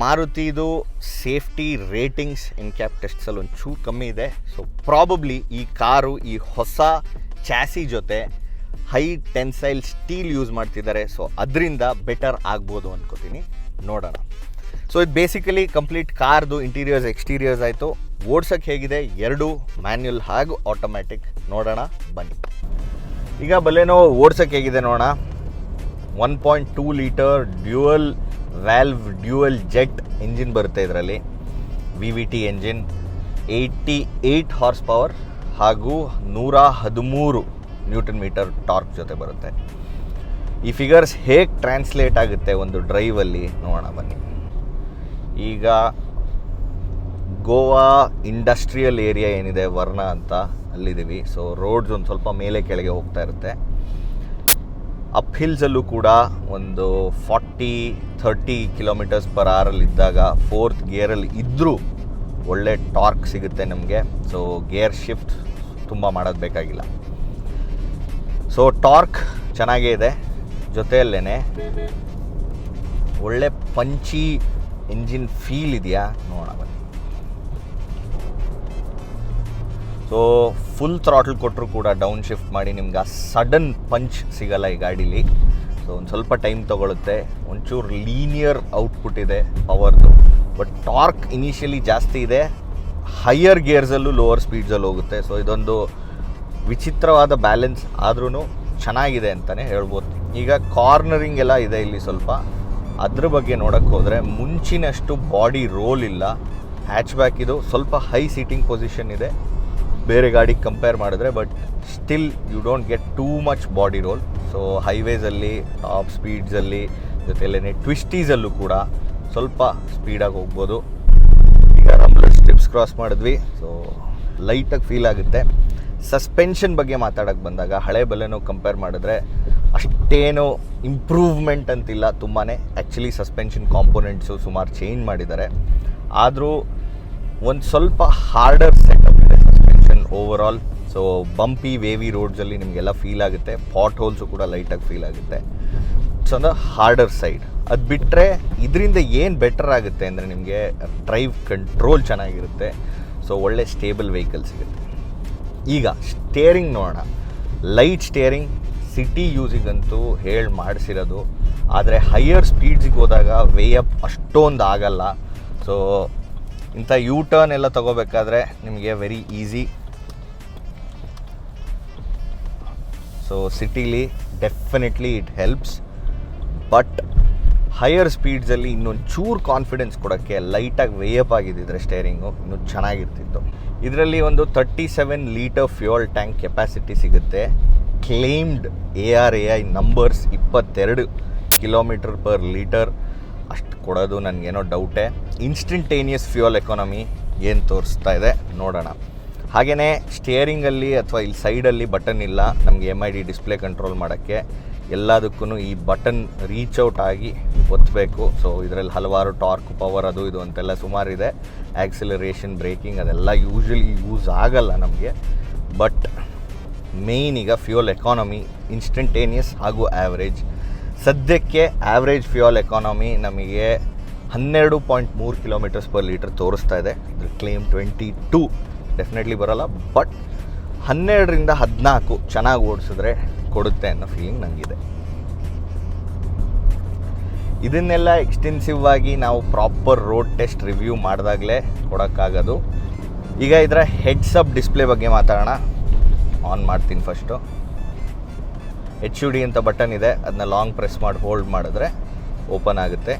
ಮಾರುತಿದು ಸೇಫ್ಟಿ ರೇಟಿಂಗ್ಸ್ NCAP ಟೆಸ್ಟ್ಸಲ್ಲಿ ಒಂಚೂರು ಕಮ್ಮಿ ಇದೆ. ಸೊ ಪ್ರಾಬಬ್ಲಿ ಈ ಕಾರು ಈ ಹೊಸ ಚಾಸಿ ಜೊತೆ ಹೈ ಟೆನ್ಸೈಲ್ ಸ್ಟೀಲ್ ಯೂಸ್ ಮಾಡ್ತಿದ್ದಾರೆ. ಸೊ ಅದರಿಂದ ಬೆಟರ್ ಆಗ್ಬೋದು ಅಂದ್ಕೋತೀನಿ. ನೋಡೋಣ. ಸೊ ಇದು ಬೇಸಿಕಲಿ ಕಂಪ್ಲೀಟ್ ಕಾರ್ದು ಇಂಟೀರಿಯರ್ಸ್ ಎಕ್ಸ್ಟೀರಿಯರ್ಸ್ ಆಯಿತು. ಓಡ್ಸೋಕ್ಕೆ ಹೇಗಿದೆ, 2 ಮ್ಯಾನ್ಯುಯಲ್ ಹಾಗೂ ಆಟೋಮ್ಯಾಟಿಕ್, ನೋಡೋಣ ಬನ್ನಿ. ಈಗ ಬಲ್ಲೇನೋ ಓಡ್ಸೋಕ್ಕೆ ಹೇಗಿದೆ ನೋಡೋಣ. 1.2 litre dual valve dual jet engine ಬರುತ್ತೆ ಇದರಲ್ಲಿ. VVT ಎಂಜಿನ್, 88 ಹಾರ್ಸ್ ಪವರ್ ಹಾಗೂ 113 ನ್ಯೂಟನ್ ಮೀಟರ್ ಟಾರ್ಕ್ ಜೊತೆ ಬರುತ್ತೆ. ಈ ಫಿಗರ್ಸ್ ಹೇಗೆ ಟ್ರಾನ್ಸ್ಲೇಟ್ ಆಗುತ್ತೆ ಒಂದು ಡ್ರೈವಲ್ಲಿ ನೋಡೋಣ ಬನ್ನಿ. ಈಗ ಗೋವಾ ಇಂಡಸ್ಟ್ರಿಯಲ್ ಏರಿಯಾ ಏನಿದೆ ವರ್ಣ ಅಂತ, ಅಲ್ಲಿದ್ದೀವಿ. ಸೊ ರೋಡ್ಸ್ ಒಂದು ಸ್ವಲ್ಪ ಮೇಲೆ ಕೆಳಗೆ ಹೋಗ್ತಾ ಇರುತ್ತೆ. ಅಪ್ ಹಿಲ್ಸಲ್ಲೂ ಕೂಡ ಒಂದು 40-30 ಕಿಲೋಮೀಟರ್ಸ್ ಪರ್ ಅವರಲ್ಲಿ ಇದ್ದಾಗ 4th ಗೇರಲ್ಲಿ ಇದ್ದರೂ ಒಳ್ಳೆ ಟಾರ್ಕ್ ಸಿಗುತ್ತೆ ನಮಗೆ. ಸೊ ಗೇರ್ ಶಿಫ್ಟ್ ತುಂಬ ಮಾಡೋದು ಬೇಕಾಗಿಲ್ಲ. ಸೊ ಟಾರ್ಕ್ ಚೆನ್ನಾಗೇ ಇದೆ. ಜೊತೆಯಲ್ಲೇ ಒಳ್ಳೆ ಪಂಚಿ ಇಂಜಿನ್ ಫೀಲ್ ಇದೆಯಾ ನೋಡೋಣ ಬನ್ನಿ. ಸೊ ಫುಲ್ ಥ್ರಾಟಲ್ ಕೊಟ್ಟರು ಕೂಡ ಡೌನ್ ಶಿಫ್ಟ್ ಮಾಡಿ ನಿಮ್ಗೆ ಆ ಸಡನ್ ಪಂಚ್ ಸಿಗಲ್ಲ ಈ ಗಾಡೀಲಿ. ಸೊ ಒಂದು ಸ್ವಲ್ಪ ಟೈಮ್ ತೊಗೊಳುತ್ತೆ. ಒಂಚೂರು ಲೀನಿಯರ್ ಔಟ್ಪುಟ್ ಇದೆ ಪವರ್ದು, ಬಟ್ ಟಾರ್ಕ್ ಇನಿಷಿಯಲಿ ಜಾಸ್ತಿ ಇದೆ. ಹೈಯರ್ ಗೇರ್ಸಲ್ಲೂ ಲೋವರ್ ಸ್ಪೀಡ್ಸಲ್ಲಿ ಹೋಗುತ್ತೆ. ಸೊ ಇದೊಂದು ವಿಚಿತ್ರವಾದ ಬ್ಯಾಲೆನ್ಸ್, ಆದ್ರೂ ಚೆನ್ನಾಗಿದೆ ಅಂತಲೇ ಹೇಳ್ಬೋದು. ಈಗ ಕಾರ್ನರಿಂಗ್ ಎಲ್ಲ ಇದೆ ಇಲ್ಲಿ ಸ್ವಲ್ಪ. ಅದ್ರ ಬಗ್ಗೆ ನೋಡೋಕ್ಕೆ ಹೋದರೆ ಮುಂಚಿನಷ್ಟು ಬಾಡಿ ರೋಲ್ ಇಲ್ಲ. ಹ್ಯಾಚ್ ಬ್ಯಾಕ್ ಇದು ಸ್ವಲ್ಪ ಹೈ ಸೀಟಿಂಗ್ ಪೊಸಿಷನ್ ಇದೆ ಬೇರೆ ಗಾಡಿಗೆ ಕಂಪೇರ್ ಮಾಡಿದ್ರೆ, but still you don't get too much body roll. So ಹೈವೇಸಲ್ಲಿ ಟಾಪ್ ಸ್ಪೀಡ್ಸಲ್ಲಿ ಜೊತೆಯಲ್ಲೇ ಟ್ವಿಸ್ಟೀಸಲ್ಲೂ ಕೂಡ ಸ್ವಲ್ಪ ಸ್ಪೀಡಾಗಿ ಹೋಗ್ಬೋದು. ಈಗ ರಂಬ್ಲರ್ ಸ್ಟಿಪ್ಸ್ ಕ್ರಾಸ್ ಮಾಡಿದ್ವಿ, ಸೊ ಲೈಟಾಗಿ ಫೀಲ್ ಆಗುತ್ತೆ. ಸಸ್ಪೆನ್ಷನ್ ಬಗ್ಗೆ ಮಾತಾಡೋಕ್ಕೆ ಬಂದಾಗ ಹಳೆ ಬಲೆನೋ ಕಂಪೇರ್ ಮಾಡಿದ್ರೆ ಅಷ್ಟೇನೋ ಇಂಪ್ರೂವ್ಮೆಂಟ್ ಅಂತಿಲ್ಲ ತುಂಬಾ. ಆ್ಯಕ್ಚುಲಿ ಸಸ್ಪೆನ್ಷನ್ ಕಾಂಪೋನೆಂಟ್ಸು ಸುಮಾರು ಚೇಂಜ್ ಮಾಡಿದ್ದಾರೆ, ಆದರೂ ಒಂದು ಸ್ವಲ್ಪ ಹಾರ್ಡರ್ ಸೆಟಪ್ ಇದೆ suspension overall. So bumpy wavy ರೋಡ್ಸಲ್ಲಿ ನಿಮಗೆಲ್ಲ ಫೀಲ್ ಆಗುತ್ತೆ. ಪಾಟ್ ಹೋಲ್ಸು ಕೂಡ ಲೈಟಾಗಿ ಫೀಲ್ ಆಗುತ್ತೆ. ಸೊ ಒಂದು ಹಾರ್ಡರ್ ಸೈಡ್. ಅದು ಬಿಟ್ಟರೆ ಇದರಿಂದ ಏನು ಬೆಟರ್ ಆಗುತ್ತೆ ಅಂದರೆ ನಿಮಗೆ ಡ್ರೈವ್ ಕಂಟ್ರೋಲ್ ಚೆನ್ನಾಗಿರುತ್ತೆ. ಸೊ ಒಳ್ಳೆ ಸ್ಟೇಬಲ್ ವೆಹಿಕಲ್ ಸಿಗುತ್ತೆ. ಈಗ ಸ್ಟೇರಿಂಗ್ ನೋಡೋಣ. ಲೈಟ್ ಸ್ಟೇರಿಂಗ್ ಸಿಟಿ ಯೂಸಿಗಂತೂ ಹೇಳಿ ಮಾಡಿಸಿರೋದು, ಆದರೆ ಹೈಯರ್ ಸ್ಪೀಡ್ಸಿಗೆ ಹೋದಾಗ ವೇ ಅಪ್ ಅಷ್ಟೊಂದು ಆಗಲ್ಲ. ಸೊ ಇಂಥ ಯೂ ಟರ್ನ್ ಎಲ್ಲ ತೊಗೋಬೇಕಾದ್ರೆ ನಿಮಗೆ ವೆರಿ ಈಸಿ. ಸೊ ಸಿಟಿಲಿ definitely it helps, but higher ಸ್ಪೀಡ್ಸಲ್ಲಿ ಇನ್ನೊಂದು ಚೂರು ಕಾನ್ಫಿಡೆನ್ಸ್ ಕೊಡೋಕ್ಕೆ ಲೈಟಾಗಿ ವೇ ಅಪ್ ಆಗಿದ್ದಿದ್ರೆ ಸ್ಟೇರಿಂಗು ಇನ್ನೂ ಚೆನ್ನಾಗಿರ್ತಿತ್ತು. ಇದರಲ್ಲಿ ಒಂದು 37 ಲೀಟರ್ ಫ್ಯೂಯಲ್ ಟ್ಯಾಂಕ್ ಕೆಪಾಸಿಟಿ ಸಿಗುತ್ತೆ. Claimed ARAI numbers 22 kilometre per litre ಅಷ್ಟು ಕೊಡೋದು ನನಗೇನೋ ಡೌಟೇ. ಇನ್ಸ್ಟಂಟೇನಿಯಸ್ ಫ್ಯೂಯಲ್ ಎಕಾನಮಿ ಏನು ತೋರಿಸ್ತಾ ಇದೆ ನೋಡೋಣ. ಹಾಗೆಯೇ ಸ್ಟೇರಿಂಗಲ್ಲಿ ಅಥವಾ ಇಲ್ಲಿ ಸೈಡಲ್ಲಿ ಬಟನ್ ಇಲ್ಲ ನಮಗೆ MID ಡಿಸ್ಪ್ಲೇ ಕಂಟ್ರೋಲ್ ಮಾಡೋಕ್ಕೆ. ಎಲ್ಲದಕ್ಕೂ ಈ ಬಟನ್ ರೀಚ್ ಔಟ್ ಆಗಿ ಒತ್ತಬೇಕು. ಸೊ ಇದರಲ್ಲಿ ಹಲವಾರು ಟಾರ್ಕ್ ಪವರ್ ಅದು ಇದು ಅಂತೆಲ್ಲ ಸುಮಾರಿದೆ. ಆ್ಯಕ್ಸಿಲರೇಷನ್, ಬ್ರೇಕಿಂಗ್ ಅದೆಲ್ಲ ಯೂಶ್ವಲಿ ಯೂಸ್ ಆಗಲ್ಲ ನಮಗೆ. ಬಟ್ ಮೇಯ್ನ್ ಈಗ ಫ್ಯೂಯಲ್ ಎಕಾನಮಿ, ಇನ್ಸ್ಟಂಟೇನಿಯಸ್ ಹಾಗೂ ಆ್ಯಾವ್ರೇಜ್. ಸದ್ಯಕ್ಕೆ ಆ್ಯಾವ್ರೇಜ್ ಫ್ಯೂಯಲ್ ಎಕಾನಮಿ ನಮಗೆ 12.3 ಕಿಲೋಮೀಟರ್ಸ್ ಪರ್ ಲೀಟರ್ ತೋರಿಸ್ತಾ ಇದೆ. ಇದ್ರ ಕ್ಲೇಮ್ 22 ಡೆಫಿನೆಟ್ಲಿ ಬರೋಲ್ಲ, ಬಟ್ 12ರಿಂದ 14 ಚೆನ್ನಾಗಿ ಓಡಿಸಿದ್ರೆ ಕೊಡುತ್ತೆ ಅನ್ನೋ ಫೀಲಿಂಗ್ ನನಗಿದೆ. ಇದನ್ನೆಲ್ಲ ಎಕ್ಸ್ಟೆನ್ಸಿವ್ ಆಗಿ ನಾವು ಪ್ರಾಪರ್ ರೋಡ್ ಟೆಸ್ಟ್ ರಿವ್ಯೂ ಮಾಡಿದಾಗಲೇ ಕೊಡೋಕ್ಕಾಗೋದು. ಈಗ ಇದರ ಹೆಡ್ಸ್ ಅಪ್ ಡಿಸ್ಪ್ಲೇ ಬಗ್ಗೆ ಮಾತಾಡೋಣ. ಆನ್ ಮಾಡ್ತೀನಿ ಫಸ್ಟು. HUD ಅಂತ ಬಟನ್ ಇದೆ, ಅದನ್ನ ಲಾಂಗ್ ಪ್ರೆಸ್ ಮಾಡಿ ಹೋಲ್ಡ್ ಮಾಡಿದ್ರೆ ಓಪನ್ ಆಗುತ್ತೆ.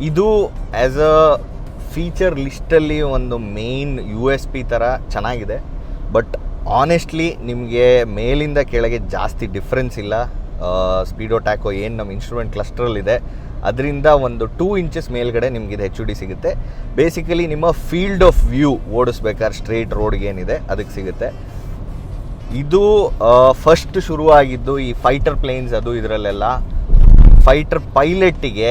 ಇದು ಆ್ಯಸ್ ಅ ಫೀಚರ್ ಲಿಸ್ಟಲ್ಲಿ ಒಂದು ಮೇನ್ USP ಥರ ಚೆನ್ನಾಗಿದೆ. ಬಟ್ ಆನೆಸ್ಟ್ಲಿ ನಿಮಗೆ ಮೇಲಿಂದ ಕೆಳಗೆ ಜಾಸ್ತಿ ಡಿಫ್ರೆನ್ಸ್ ಇಲ್ಲ. ಸ್ಪೀಡೋ ಟ್ಯಾಕೋ ಏನು ನಮ್ಮ ಇನ್ಸ್ಟ್ರೂಮೆಂಟ್ ಕ್ಲಸ್ಟ್ರಲ್ಲಿದೆ ಅದರಿಂದ ಒಂದು 2 ಇಂಚಸ್ ಮೇಲ್ಗಡೆ ನಿಮ್ಗೆ ಇದು HUD ಸಿಗುತ್ತೆ. ಬೇಸಿಕಲಿ ನಿಮ್ಮ ಫೀಲ್ಡ್ ಆಫ್ ವ್ಯೂ ಓಡಿಸ್ಬೇಕಾದ್ರೆ ಸ್ಟ್ರೇಟ್ ರೋಡ್ಗೆ ಏನಿದೆ ಅದಕ್ಕೆ ಸಿಗುತ್ತೆ. ಇದು ಫಸ್ಟ್ ಶುರುವಾಗಿದ್ದು ಈ ಫೈಟರ್ ಪ್ಲೇನ್ಸ್ ಅದು ಇದರಲ್ಲೆಲ್ಲ ಫೈಟರ್ ಪೈಲಟ್ಟಿಗೆ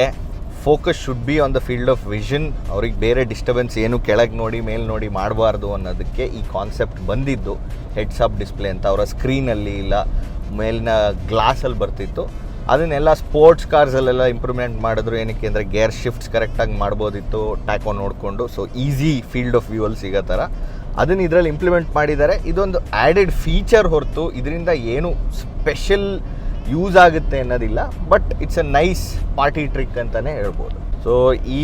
focus should be on the field of vision. ಅವ್ರಿಗೆ ಬೇರೆ ಡಿಸ್ಟರ್ಬೆನ್ಸ್ ಏನು ಕೆಳಗೆ ನೋಡಿ ಮೇಲೆ ನೋಡಿ ಮಾಡಬಾರ್ದು ಅನ್ನೋದಕ್ಕೆ ಈ ಕಾನ್ಸೆಪ್ಟ್ ಬಂದಿದ್ದು. ಹೆಡ್ಸ್ ಅಪ್ ಡಿಸ್ಪ್ಲೇ ಅಂತ ಅವರ ಸ್ಕ್ರೀನಲ್ಲಿ ಇಲ್ಲ ಮೇಲಿನ ಗ್ಲಾಸಲ್ಲಿ ಬರ್ತಿತ್ತು. ಅದನ್ನೆಲ್ಲ ಸ್ಪೋರ್ಟ್ಸ್ ಕಾರ್ಸಲ್ಲೆಲ್ಲ ಇಂಪ್ರೂವ್ಮೆಂಟ್ ಮಾಡಿದ್ರು. ಏನಕ್ಕೆ ಅಂದರೆ ಗೇರ್ ಶಿಫ್ಟ್ಸ್ ಕರೆಕ್ಟಾಗಿ ಮಾಡ್ಬೋದಿತ್ತು ಟ್ಯಾಕೋ ನೋಡಿಕೊಂಡು. So easy field of view ಅಲ್ಲಿ ಸಿಗೋ ಥರ ಅದನ್ನು ಇದರಲ್ಲಿ ಇಂಪ್ಲಿಮೆಂಟ್ ಮಾಡಿದ್ದಾರೆ. ಇದೊಂದು ಆ್ಯಡೆಡ್ ಫೀಚರ್ ಹೊರತು ಇದರಿಂದ ಏನು ಸ್ಪೆಷಲ್ ಯೂಸ್ ಆಗುತ್ತೆ ಅನ್ನೋದಿಲ್ಲ. But it's a nice party trick ಅಂತಲೇ ಹೇಳ್ಬೋದು. ಸೊ ಈ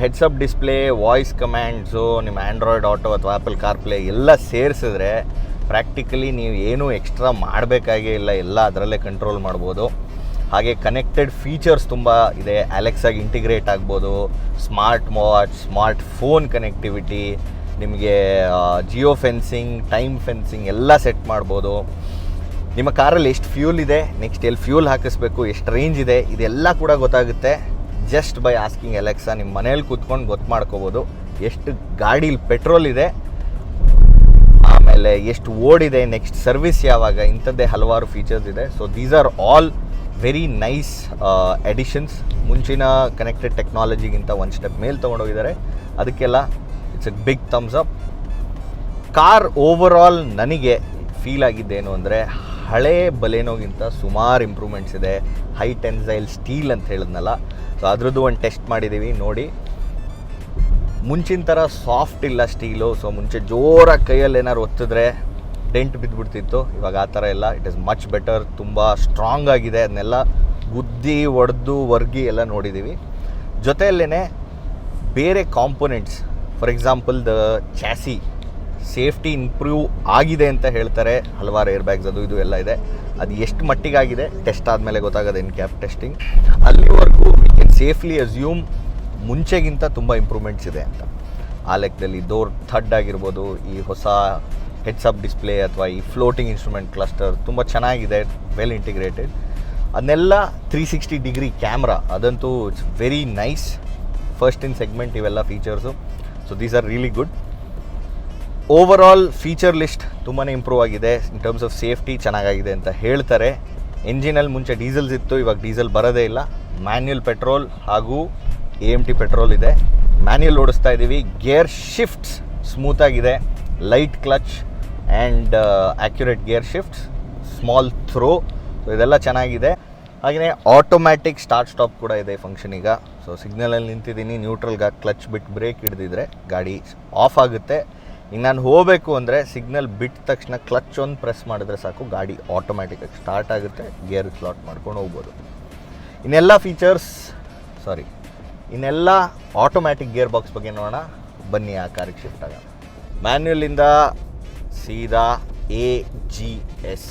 ಹೆಡ್ಸ್ ಅಪ್ ಡಿಸ್ಪ್ಲೇ, ವಾಯ್ಸ್ ಕಮ್ಯಾಂಡ್ಸು, ನಿಮ್ಮ ಆ್ಯಂಡ್ರಾಯ್ಡ್ ಆಟೋ ಅಥವಾ ಆ್ಯಪಲ್ ಕಾರ್ಪ್ಲೇ ಎಲ್ಲ ಸೇರಿಸಿದ್ರೆ ಪ್ರಾಕ್ಟಿಕಲಿ ನೀವು ಏನೂ ಎಕ್ಸ್ಟ್ರಾ ಮಾಡಬೇಕಾಗೇ ಇಲ್ಲ. ಎಲ್ಲ ಅದರಲ್ಲೇ ಕಂಟ್ರೋಲ್ ಮಾಡ್ಬೋದು. ಹಾಗೆ ಕನೆಕ್ಟೆಡ್ ಫೀಚರ್ಸ್ ತುಂಬ ಇದೆ. ಅಲೆಕ್ಸಾಗಿ ಇಂಟಿಗ್ರೇಟ್ ಆಗ್ಬೋದು, smart watch, smart phone connectivity, ನಿಮಗೆ ಜಿಯೋ ಫೆನ್ಸಿಂಗ್, ಟೈಮ್ ಫೆನ್ಸಿಂಗ್ ಎಲ್ಲ ಸೆಟ್ ಮಾಡ್ಬೋದು. ನಿಮ್ಮ ಕಾರಲ್ಲಿ ಎಷ್ಟು ಫ್ಯೂಲ್ ಇದೆ, ನೆಕ್ಸ್ಟ್ ಎಲ್ಲಿ ಫ್ಯೂಲ್ ಹಾಕಿಸ್ಬೇಕು, ಎಷ್ಟು ರೇಂಜ್ ಇದೆ, ಇದೆಲ್ಲ ಕೂಡ ಗೊತ್ತಾಗುತ್ತೆ ಜಸ್ಟ್ ಬೈ ಆಸ್ಕಿಂಗ್ ಅಲೆಕ್ಸಾ. ನಿಮ್ಮ ಮನೇಲಿ ಕೂತ್ಕೊಂಡು ಗೊತ್ತು ಮಾಡ್ಕೋಬೋದು ಎಷ್ಟು ಗಾಡೀಲಿ ಪೆಟ್ರೋಲ್ ಇದೆ, ಆಮೇಲೆ ಎಷ್ಟು ಓಡಿದೆ, ನೆಕ್ಸ್ಟ್ ಸರ್ವಿಸ್ ಯಾವಾಗ, ಇಂಥದ್ದೇ ಹಲವಾರು ಫೀಚರ್ಸ್ ಇದೆ. So these are all very nice additions. ಮುಂಚಿನ ಕನೆಕ್ಟೆಡ್ ಟೆಕ್ನಾಲಜಿಗಿಂತ ಒಂದು ಸ್ಟೆಪ್ ಮೇಲೆ ತೊಗೊಂಡೋಗಿದ್ದಾರೆ. ಅದಕ್ಕೆಲ್ಲ it's a big thumbs up. Car overall ನನಗೆ ಫೀಲ್ ಆಗಿದ್ದೇನು ಅಂದರೆ ಹಳೇ ಬಲೇನೋಗಿಂತ ಸುಮಾರು ಇಂಪ್ರೂವ್ಮೆಂಟ್ಸ್ ಇದೆ. ಹೈ ಟೆನ್ಸೈಲ್ ಸ್ಟೀಲ್ ಅಂತ ಹೇಳಿದ್ನಲ್ಲ, ಸೊ ಅದ್ರದ್ದು ಒಂದು ಟೆಸ್ಟ್ ಮಾಡಿದ್ದೀವಿ ನೋಡಿ. ಮುಂಚಿನ ಥರ ಸಾಫ್ಟ್ ಇಲ್ಲ ಸ್ಟೀಲು. ಸೊ ಮುಂಚೆ ಜೋರಾಗಿ ಕೈಯಲ್ಲಿ ಏನಾದ್ರು ಒತ್ತಿದ್ರೆ ಡೆಂಟ್ ಬಿದ್ದುಬಿಡ್ತಿತ್ತು. ಇವಾಗ ಆ ಥರ ಇಲ್ಲ. It is much better. ತುಂಬ ಸ್ಟ್ರಾಂಗ್ ಆಗಿದೆ. ಅದನ್ನೆಲ್ಲ ಗುದ್ದಿ ಒಡೆದು ವರ್ಗಿ ಎಲ್ಲ ನೋಡಿದ್ದೀವಿ. ಜೊತೆಯಲ್ಲೇ ಬೇರೆ components, for example the chassis safety improve ಆಗಿದೆ ಅಂತ ಹೇಳ್ತಾರೆ. ಹಲವಾರು ಏರ್ ಬ್ಯಾಗ್ಸ್ ಅದು ಇದು ಎಲ್ಲ ಇದೆ. ಅದು ಎಷ್ಟು ಮಟ್ಟಿಗಾಗಿದೆ ಟೆಸ್ಟ್ ಆದಮೇಲೆ ಗೊತ್ತಾಗೋದು. ಇನ್ ಕ್ಯಾಪ್ ಟೆಸ್ಟಿಂಗ್ ಅಲ್ಲಿವರೆಗೂ ವಿ ಕ್ಯಾನ್ ಸೇಫ್ಲಿ ಅಸ್ಯೂಮ್ ಮುಂಚೆಗಿಂತ ತುಂಬ ಇಂಪ್ರೂವ್ಮೆಂಟ್ಸ್ ಇದೆ ಅಂತ. ಆ ಲೆಕ್ಕದಲ್ಲಿ ಡೋರ್ ಥಡ್ ಆಗಿರ್ಬೋದು, ಈ ಹೊಸ ಹೆಡ್ಸ್ ಅಪ್ ಡಿಸ್ಪ್ಲೇ ಅಥವಾ ಈ ಫ್ಲೋಟಿಂಗ್ ಇನ್ಸ್ಟ್ರೂಮೆಂಟ್ ಕ್ಲಸ್ಟರ್ ತುಂಬ ಚೆನ್ನಾಗಿದೆ, ವೆಲ್ ಇಂಟಿಗ್ರೇಟೆಡ್. ಅದನ್ನೆಲ್ಲ 360 ಡಿಗ್ರಿ ಕ್ಯಾಮ್ರಾ, ಅದಂತೂ it's very nice. First in segment ಇವೆಲ್ಲ features. So these are really good. Overall feature list ತುಂಬಾ ಇಂಪ್ರೂವ್ ಆಗಿದೆ. ಇನ್ ಟರ್ಮ್ಸ್ ಆಫ್ ಸೇಫ್ಟಿ ಚೆನ್ನಾಗಾಗಿದೆ ಅಂತ ಹೇಳ್ತಾರೆ. ಎಂಜಿನಲ್ಲಿ ಮುಂಚೆ ಡೀಸೆಲ್ಸ್ ಇತ್ತು, ಇವಾಗ ಡೀಸೆಲ್ ಬರೋದೇ ಇಲ್ಲ. ಮ್ಯಾನ್ಯುಯಲ್ ಪೆಟ್ರೋಲ್ ಹಾಗೂ AMT ಪೆಟ್ರೋಲ್ ಇದೆ. ಮ್ಯಾನ್ಯುಯಲ್ ಓಡಿಸ್ತಾ ಇದ್ದೀವಿ. ಗೇರ್ ಶಿಫ್ಟ್ಸ್ ಸ್ಮೂತಾಗಿದೆ. Light clutch and accurate gear shifts, small throw. So ಇದೆಲ್ಲ ಚೆನ್ನಾಗಿದೆ. ಹಾಗೆಯೇ ಆಟೋಮ್ಯಾಟಿಕ್ ಸ್ಟಾರ್ಟ್ ಸ್ಟಾಪ್ ಕೂಡ ಇದೆ ಫಂಕ್ಷನ್ ಈಗ. ಸೊ ಸಿಗ್ನಲಲ್ಲಿ ನಿಂತಿದ್ದೀನಿ, ನ್ಯೂಟ್ರಲ್ಗೆ ಕ್ಲಚ್ ಬಿಟ್ಟು ಬ್ರೇಕ್ ಹಿಡಿದಿದ್ರೆ ಗಾಡಿ ಆಫ್ ಆಗುತ್ತೆ. ಈಗ ನಾನು ಹೋಗಬೇಕು ಅಂದರೆ ಸಿಗ್ನಲ್ ಬಿಟ್ಟ ತಕ್ಷಣ ಕ್ಲಚ್ ಒಂದು ಪ್ರೆಸ್ ಮಾಡಿದ್ರೆ ಸಾಕು, ಗಾಡಿ ಆಟೋಮ್ಯಾಟಿಕಾಗಿ ಸ್ಟಾರ್ಟ್ ಆಗುತ್ತೆ. ಗೇರ್ ಸ್ಲಾಟ್ ಮಾಡ್ಕೊಂಡು ಹೋಗ್ಬೋದು. ಇನ್ನೆಲ್ಲ ಆಟೋಮ್ಯಾಟಿಕ್ ಗೇರ್ ಬಾಕ್ಸ್ ಬಗ್ಗೆ ನೋಡೋಣ ಬನ್ನಿ. ಆ ಕಾರಿಗೆ ಶಿಫ್ಟ್ ಆಗೋಣ. ಮ್ಯಾನ್ಯುಯಲಿಂದ ಸೀದಾ AGS,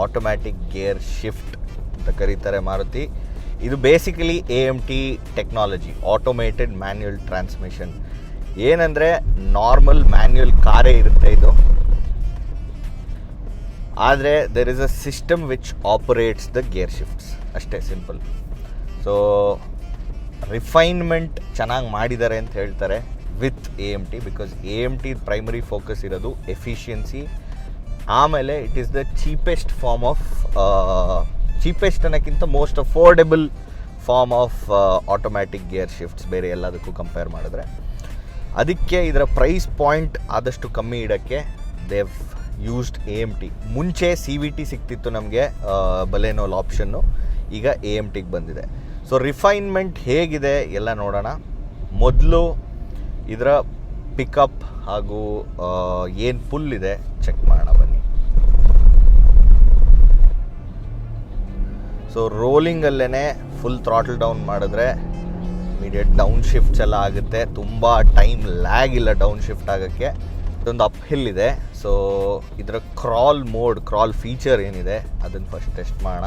ಆಟೋಮ್ಯಾಟಿಕ್ ಗೇರ್ ಶಿಫ್ಟ್ ಅಂತ ಕರೀತಾರೆ ಮಾರುತಿ. ಇದು basically AMT technology, automated manual transmission. ಏನಂದರೆ ನಾರ್ಮಲ್ ಮ್ಯಾನ್ಯುಯಲ್ ಕಾರೇ ಇರುತ್ತೆ ಇದು, ಆದರೆ there is a system which operates the gear shifts, ಅಷ್ಟೇ ಸಿಂಪಲ್. ಸೊ ರಿಫೈನ್ಮೆಂಟ್ ಚೆನ್ನಾಗಿ ಮಾಡಿದ್ದಾರೆ ಅಂತ ಹೇಳ್ತಾರೆ with AMT, because AMT primary focus ಇರೋದು ಎಫಿಷಿಯನ್ಸಿ. ಆಮೇಲೆ it is the cheapest form of, cheapest ಅನ್ನೋಕ್ಕಿಂತ most affordable form of automatic gear shifts ಬೇರೆ ಎಲ್ಲದಕ್ಕೂ ಕಂಪೇರ್ ಮಾಡಿದ್ರೆ. ಅದಕ್ಕೆ ಇದರ ಪ್ರೈಸ್ ಪಾಯಿಂಟ್ ಆದಷ್ಟು ಕಮ್ಮಿ ಇಡೋಕ್ಕೆ ದೇವ್ ಯೂಸ್ಡ್ AMT. ಮುಂಚೆ CVT ಸಿಗ್ತಿತ್ತು ನಮಗೆ ಬಲೇನೋಲ್ ಆಪ್ಷನ್ನು, ಈಗ AMTಗೆ ಬಂದಿದೆ. ಸೊ ರಿಫೈನ್ಮೆಂಟ್ ಹೇಗಿದೆ ಎಲ್ಲ ನೋಡೋಣ. ಮೊದಲು ಇದರ ಪಿಕಪ್ ಹಾಗೂ ಏನು ಪುಲ್ ಇದೆ ಚೆಕ್ ಮಾಡೋಣ ಬನ್ನಿ. ಸೊ ರೋಲಿಂಗಲ್ಲೇ ಫುಲ್ ಥ್ರಾಟಲ್ ಡೌನ್ ಮಾಡಿದ್ರೆ ಇಮಿಡಿಯೇಟ್ ಡೌನ್ ಶಿಫ್ಟ್ಸ್ ಎಲ್ಲ ಆಗುತ್ತೆ. ತುಂಬ ಟೈಮ್ ಲ್ಯಾಗ್ ಇಲ್ಲ ಡೌನ್ ಶಿಫ್ಟ್ ಆಗೋಕ್ಕೆ. ಇದೊಂದು ಅಪ್ ಹಿಲ್ ಇದೆ. ಸೊ ಇದರ ಕ್ರಾಲ್ ಫೀಚರ್ ಏನಿದೆ ಅದನ್ನು ಫಸ್ಟ್ ಟೆಸ್ಟ್ ಮಾಡೋಣ.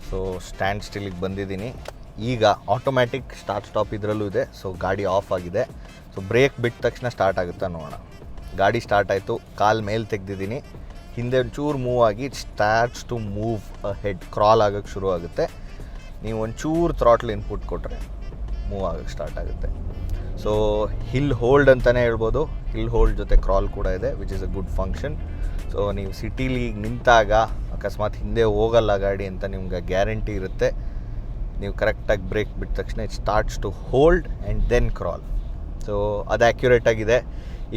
ಸೊ ಸ್ಟ್ಯಾಂಡ್ ಸ್ಟಿಲ್ಲಿಗೆ ಬಂದಿದ್ದೀನಿ. ಈಗ ಆಟೋಮ್ಯಾಟಿಕ್ ಸ್ಟಾರ್ಟ್ ಸ್ಟಾಪ್ ಇದರಲ್ಲೂ ಇದೆ. ಸೊ ಗಾಡಿ ಆಫ್ ಆಗಿದೆ. ಸೊ ಬ್ರೇಕ್ ಬಿಟ್ಟ ತಕ್ಷಣ ಸ್ಟಾರ್ಟ್ ಆಗುತ್ತಾ ನೋಡೋಣ. ಗಾಡಿ ಸ್ಟಾರ್ಟ್ ಆಯಿತು, ಕಾಲು ಮೇಲೆ ತೆಗೆದಿದ್ದೀನಿ, ಹಿಂದೆ ಒಂಚೂರು ಮೂವ್ ಆಗಿ starts to move ahead, crawl ಆಗೋಕ್ಕೆ ಶುರು ಆಗುತ್ತೆ. ನೀವು ಒಂಚೂರು ಥ್ರಾಟ್ಲ್ ಇನ್ಪುಟ್ ಕೊಟ್ಟರೆ ಮೂವ್ ಆಗೋಕ್ಕೆ ಸ್ಟಾರ್ಟ್ ಆಗುತ್ತೆ. ಸೊ ಹಿಲ್ ಹೋಲ್ಡ್ ಅಂತಲೇ ಹೇಳ್ಬೋದು. ಹಿಲ್ ಹೋಲ್ಡ್ ಜೊತೆ ಕ್ರಾಲ್ ಕೂಡ ಇದೆ, which is a good function. So ನೀವು ಸಿಟೀಲಿ ನಿಂತಾಗ ಅಕಸ್ಮಾತ್ ಹಿಂದೆ ಹೋಗಲ್ಲ ಗಾಡಿ ಅಂತ ನಿಮ್ಗೆ ಗ್ಯಾರಂಟಿ ಇರುತ್ತೆ. ನೀವು ಕರೆಕ್ಟಾಗಿ ಬ್ರೇಕ್ ಬಿಟ್ಟ ತಕ್ಷಣ it starts to hold and then crawl. So ಅದು ಆ್ಯಕ್ಯುರೇಟಾಗಿದೆ.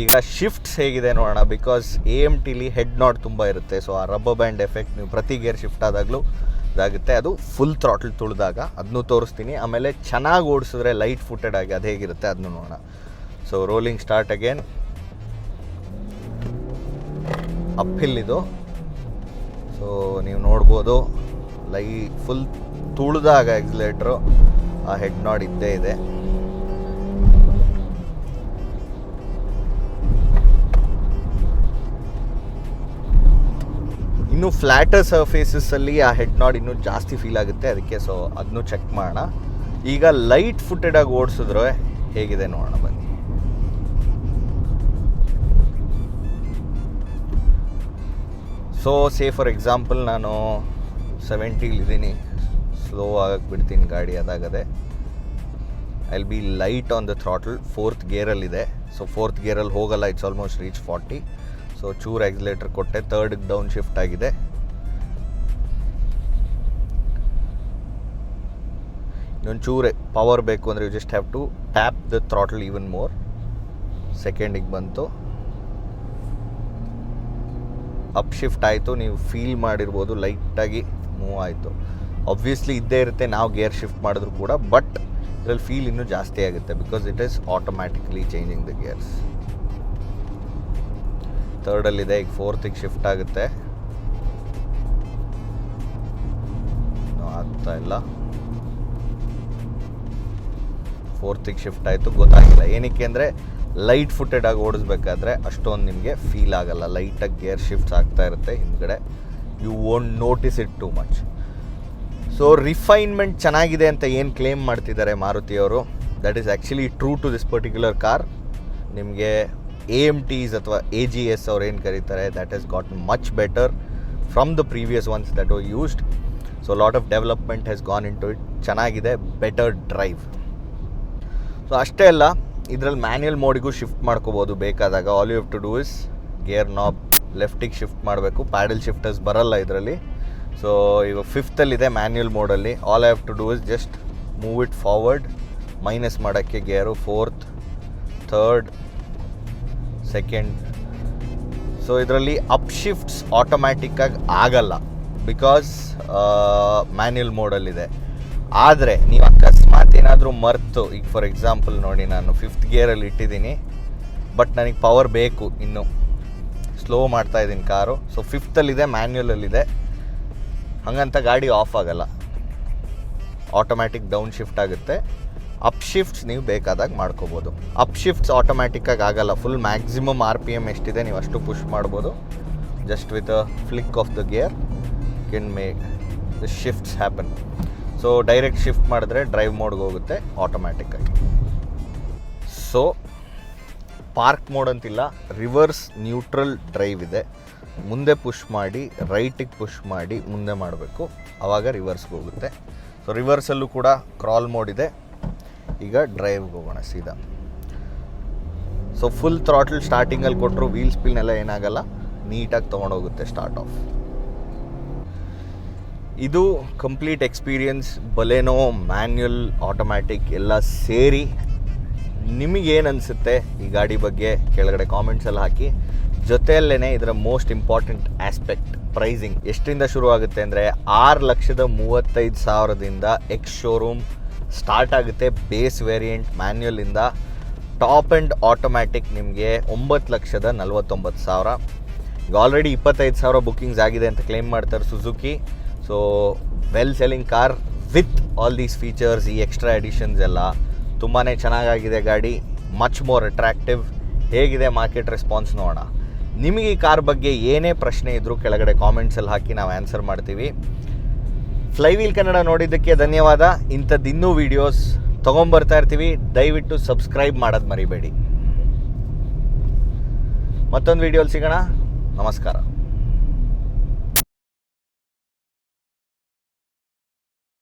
ಈಗ ಶಿಫ್ಟ್ಸ್ ಹೇಗಿದೆ ನೋಡೋಣ. ಬಿಕಾಸ್ AMTಲಿ ಹೆಡ್ ನಾಟ್ ತುಂಬ ಇರುತ್ತೆ. ಸೊ ಆ ರಬ್ಬರ್ ಬ್ಯಾಂಡ್ ಎಫೆಕ್ಟ್ ನೀವು ಪ್ರತಿ ಗೇರ್ ಶಿಫ್ಟ್ ಆದಾಗಲೂ ಇದಾಗುತ್ತೆ. ಅದು ಫುಲ್ ಥ್ರಾಟಲ್ ತುಳಿದಾಗ ಅದನ್ನೂ ತೋರಿಸ್ತೀನಿ. ಆಮೇಲೆ ಚೆನ್ನಾಗಿ ಓಡಿಸಿದ್ರೆ ಲೈಟ್ ಫುಟೆಡ್ ಆಗಿ ಅದು ಹೇಗಿರುತ್ತೆ ಅದನ್ನು ನೋಡೋಣ. So rolling start again. Up hill ಇದು. ಸೊ ನೀವು ನೋಡ್ಬೋದು ಫುಲ್ ತುಳಿದಾಗ ಎಕ್ಸಲೇಟ್ರು ಆ ಹೆಡ್ ನಾಟ್ ಇದ್ದೇ ಇದೆ. ಇನ್ನು ಫ್ಲ್ಯಾಟರ್ ಸರ್ಫೇಸಸ್ಸಲ್ಲಿ ಆ ಹೆಡ್ ನಾಟ್ ಇನ್ನೂ ಜಾಸ್ತಿ ಫೀಲ್ ಆಗುತ್ತೆ, ಅದಕ್ಕೆ. ಸೊ ಅದನ್ನು ಚೆಕ್ ಮಾಡೋಣ. ಈಗ ಲೈಟ್ ಫುಟೆಡಾಗಿ ಓಡಿಸಿದ್ರೆ ಹೇಗಿದೆ ನೋಡೋಣ ಬನ್ನಿ. ಸೊ ಫಾರ್ ಎಕ್ಸಾಂಪಲ್ ನಾನು 70 ಸ್ಲೋ ಆಗಕ್ಕೆ ಬಿಡ್ತೀನಿ ಗಾಡಿ, ಅದಾಗದೆ. I will be light on the throttle. 4th ಗೇರಲ್ಲಿದೆ. ಸೊ 4th ಗೇರಲ್ಲಿ ಹೋಗಲ್ಲ, ಇಟ್ಸ್ ಆಲ್ಮೋಸ್ಟ್ ರೀಚ್ 40. ಸೊ ಚೂರು ಆಕ್ಸಿಲೇಟರ್ ಕೊಟ್ಟೆ, 3rd ಡೌನ್ ಶಿಫ್ಟ್ ಆಗಿದೆ. ಇನ್ನೊಂದು ಚೂರು ಪವರ್ ಬೇಕು ಅಂದರೆ you just have to tap the throttle even more. 2nd ಬಂತು, ಅಪ್ ಶಿಫ್ಟ್ ಆಯಿತು. ನೀವು ಫೀಲ್ ಮಾಡಿರ್ಬೋದು ಲೈಟಾಗಿ ಮೂವ್ ಆಯಿತು. ಆಬ್ವಿಯಸ್ಲಿ ಇದ್ದೇ ಇರುತ್ತೆ ನಾವು ಗೇರ್ ಶಿಫ್ಟ್ ಮಾಡಿದ್ರು ಕೂಡ, ಬಟ್ ಇದರಲ್ಲಿ ಫೀಲ್ ಇನ್ನೂ ಜಾಸ್ತಿ ಆಗುತ್ತೆ because it is automatically changing the gears. 3rdಲ್ಲಿದೆ, ಈಗ 4th ಶಿಫ್ಟ್ ಆಗುತ್ತೆ. ಆಗ್ತಾ ಇಲ್ಲ. 4th ಶಿಫ್ಟ್ ಆಯಿತು, ಗೊತ್ತಾಗಿಲ್ಲ. ಏನಕ್ಕೆ ಅಂದರೆ ಲೈಟ್ ಫುಟೆಡ್ ಆಗಿ ಓಡಿಸ್ಬೇಕಾದ್ರೆ ಅಷ್ಟೊಂದು ನಿಮಗೆ ಫೀಲ್ ಆಗಲ್ಲ. ಲೈಟಾಗಿ ಗೇರ್ ಶಿಫ್ಟ್ಸ್ ಆಗ್ತಾ ಇರುತ್ತೆ ಹಿಂದ್ಗಡೆ. You won't notice it too much. So refinement ಚೆನ್ನಾಗಿದೆ ಅಂತ ಏನು ಕ್ಲೇಮ್ ಮಾಡ್ತಿದ್ದಾರೆ ಮಾರುತಿಯವರು, that is actually true to this particular car. ನಿಮಗೆ AMTs ಅಥವಾ AGS ಅವ್ರು ಏನು ಕರೀತಾರೆ, that has got much better from the previous ones that were used. So lot of development has gone into it ಇಟ್. ಚೆನ್ನಾಗಿದೆ, better drive. So ಅಷ್ಟೇ ಅಲ್ಲ, ಇದರಲ್ಲಿ ಮ್ಯಾನ್ಯಲ್ ಮೋಡಿಗೂ ಶಿಫ್ಟ್ ಮಾಡ್ಕೋಬೋದು ಬೇಕಾದಾಗ. All you have to do is gear knob ಲೆಫ್ಟಿಗೆ shift ಮಾಡಬೇಕು. ಪ್ಯಾಡಲ್ ಶಿಫ್ಟರ್ಸ್ ಬರಲ್ಲ ಇದರಲ್ಲಿ. ಸೊ ಇವಾಗ 5thಲ್ಲಿದೆ ಮ್ಯಾನ್ಯಲ್ ಮೋಡಲ್ಲಿ. All I have to do is just move it forward, minus ಮಾಡೋಕ್ಕೆ gear 4th, 3rd, 2nd. So ಇದರಲ್ಲಿ ಅಪ್ ಶಿಫ್ಟ್ಸ್ ಆಟೋಮ್ಯಾಟಿಕ್ಕಾಗಿ ಆಗಲ್ಲ ಬಿಕಾಸ್ ಮ್ಯಾನ್ಯಲ್ ಮೋಡಲ್ಲಿದೆ. ಆದರೆ ನೀವು ಅಕಸ್ಮಾತ್ ಏನಾದರೂ ಮರೆತು, ಈಗ ಫಾರ್ ಎಕ್ಸಾಂಪಲ್ ನೋಡಿ, ನಾನು 5th ಗೇರಲ್ಲಿ ಇಟ್ಟಿದ್ದೀನಿ, ಬಟ್ ನನಗೆ ಪವರ್ ಬೇಕು, ಇನ್ನು ಸ್ಲೋ ಮಾಡ್ತಾಯಿದ್ದೀನಿ ಕಾರು. ಸೊ 5thಲ್ಲಿದೆ, ಮ್ಯಾನ್ಯಲಲ್ಲಿದೆ, ಹಾಗಂತ ಗಾಡಿ ಆಫ್ ಆಗಲ್ಲ, ಆಟೋಮ್ಯಾಟಿಕ್ ಡೌನ್ ಶಿಫ್ಟ್ ಆಗುತ್ತೆ. ಅಪ್ ಶಿಫ್ಟ್ಸ್ ನೀವು ಬೇಕಾದಾಗ ಮಾಡ್ಕೋಬೋದು. ಅಪ್ ಶಿಫ್ಟ್ಸ್ ಆಟೋಮ್ಯಾಟಿಕ್ಕಾಗಿ ಆಗಲ್ಲ. ಫುಲ್ ಮ್ಯಾಕ್ಸಿಮಮ್ RPM ಎಷ್ಟಿದೆ ನೀವು ಅಷ್ಟು ಪುಷ್ ಮಾಡ್ಬೋದು. Just with a flick of the gear Ken make the shifts happen. So direct shift ಮಾಡಿದ್ರೆ ಡ್ರೈವ್ ಮೋಡ್ಗೆ ಹೋಗುತ್ತೆ ಆಟೋಮ್ಯಾಟಿಕ್ಕಾಗಿ. ಸೊ ಪಾರ್ಕ್ ಮೋಡ್ ಅಂತಿಲ್ಲ, ರಿವರ್ಸ್ ನ್ಯೂಟ್ರಲ್ ಡ್ರೈವ್ ಇದೆ. ಮುಂದೆ ಪುಷ್ ಮಾಡಿ ರೈಟಿಗೆ ಪುಷ್ ಮಾಡಿ ಮುಂದೆ ಮಾಡಬೇಕು, ಆವಾಗ ರಿವರ್ಸ್ಗೆ ಹೋಗುತ್ತೆ. ಸೊ ರಿವರ್ಸಲ್ಲೂ ಕೂಡ ಕ್ರಾಲ್ ಮೋಡ್ ಇದೆ. ಈಗ ಡ್ರೈವ್ಗೆ ಹೋಗೋಣ ಸೀದಾ. ಸೊ ಫುಲ್ ಥ್ರಾಟಲ್ ಸ್ಟಾರ್ಟಿಂಗಲ್ಲಿ ಕೊಟ್ಟರು ವೀಲ್ ಸ್ಪಿನ್ನೆಲ್ಲ ಏನಾಗಲ್ಲ, ನೀಟಾಗಿ ತೊಗೊಂಡೋಗುತ್ತೆ ಸ್ಟಾರ್ಟ್ ಆಫ್. ಇದು complete experience. Baleno, manual, automatic ಎಲ್ಲ ಸೇರಿ ನಿಮಗೇನು ಅನಿಸುತ್ತೆ ಈ ಗಾಡಿ ಬಗ್ಗೆ ಕೆಳಗಡೆ ಕಾಮೆಂಟ್ಸಲ್ಲಿ ಹಾಕಿ. ಜೊತೆಯಲ್ಲೇ ಇದರ ಮೋಸ್ಟ್ ಇಂಪಾರ್ಟೆಂಟ್ ಆಸ್ಪೆಕ್ಟ್ ಪ್ರೈಸಿಂಗ್ ಎಷ್ಟರಿಂದ ಶುರು ಆಗುತ್ತೆ ಅಂದರೆ 6,35,000ದಿಂದ ಎಕ್ಸ್ ಶೋರೂಮ್ ಸ್ಟಾರ್ಟ್ ಆಗುತ್ತೆ. ಬೇಸ್ ವೇರಿಯಂಟ್ ಮ್ಯಾನ್ಯುಯಲಿಂದ. ಟಾಪ್ ಆ್ಯಂಡ್ ಆಟೋಮ್ಯಾಟಿಕ್ ನಿಮಗೆ 9,49,000. ಈಗ ಆಲ್ರೆಡಿ 25,000 ಬುಕ್ಕಿಂಗ್ಸ್ ಆಗಿದೆ ಅಂತ ಕ್ಲೇಮ್ ಮಾಡ್ತಾರೆ Suzuki. So well selling car with all these features, ಈ ಎಕ್ಸ್ಟ್ರಾ ಎಡಿಷನ್ಸ್ ಎಲ್ಲ ತುಂಬಾ ಚೆನ್ನಾಗಾಗಿದೆ ಗಾಡಿ. Much more attractive. ಹೇಗಿದೆ ಮಾರ್ಕೆಟ್ ರೆಸ್ಪಾನ್ಸ್ ನೋಡೋಣ. ನಿಮಗೆ ಈ ಕಾರ್ ಬಗ್ಗೆ ಏನೇ ಪ್ರಶ್ನೆ ಇದ್ದರೂ ಕೆಳಗಡೆ ಕಾಮೆಂಟ್ಸಲ್ಲಿ ಹಾಕಿ ನಾವು ಆನ್ಸರ್ ಮಾಡ್ತೀವಿ. ಫ್ಲೈವೀಲ್ ಕನ್ನಡ ನೋಡಿದ್ದಕ್ಕೆ ಧನ್ಯವಾದ. ಇಂಥದ್ದು ಇನ್ನೂ ವೀಡಿಯೋಸ್ ತೊಗೊಂಬರ್ತಾ ಇರ್ತೀವಿ. ದಯವಿಟ್ಟು ಸಬ್ಸ್ಕ್ರೈಬ್ ಮಾಡೋದು ಮರಿಬೇಡಿ. ಮತ್ತೊಂದು ವೀಡಿಯೋಲಿ ಸಿಗೋಣ. ನಮಸ್ಕಾರ.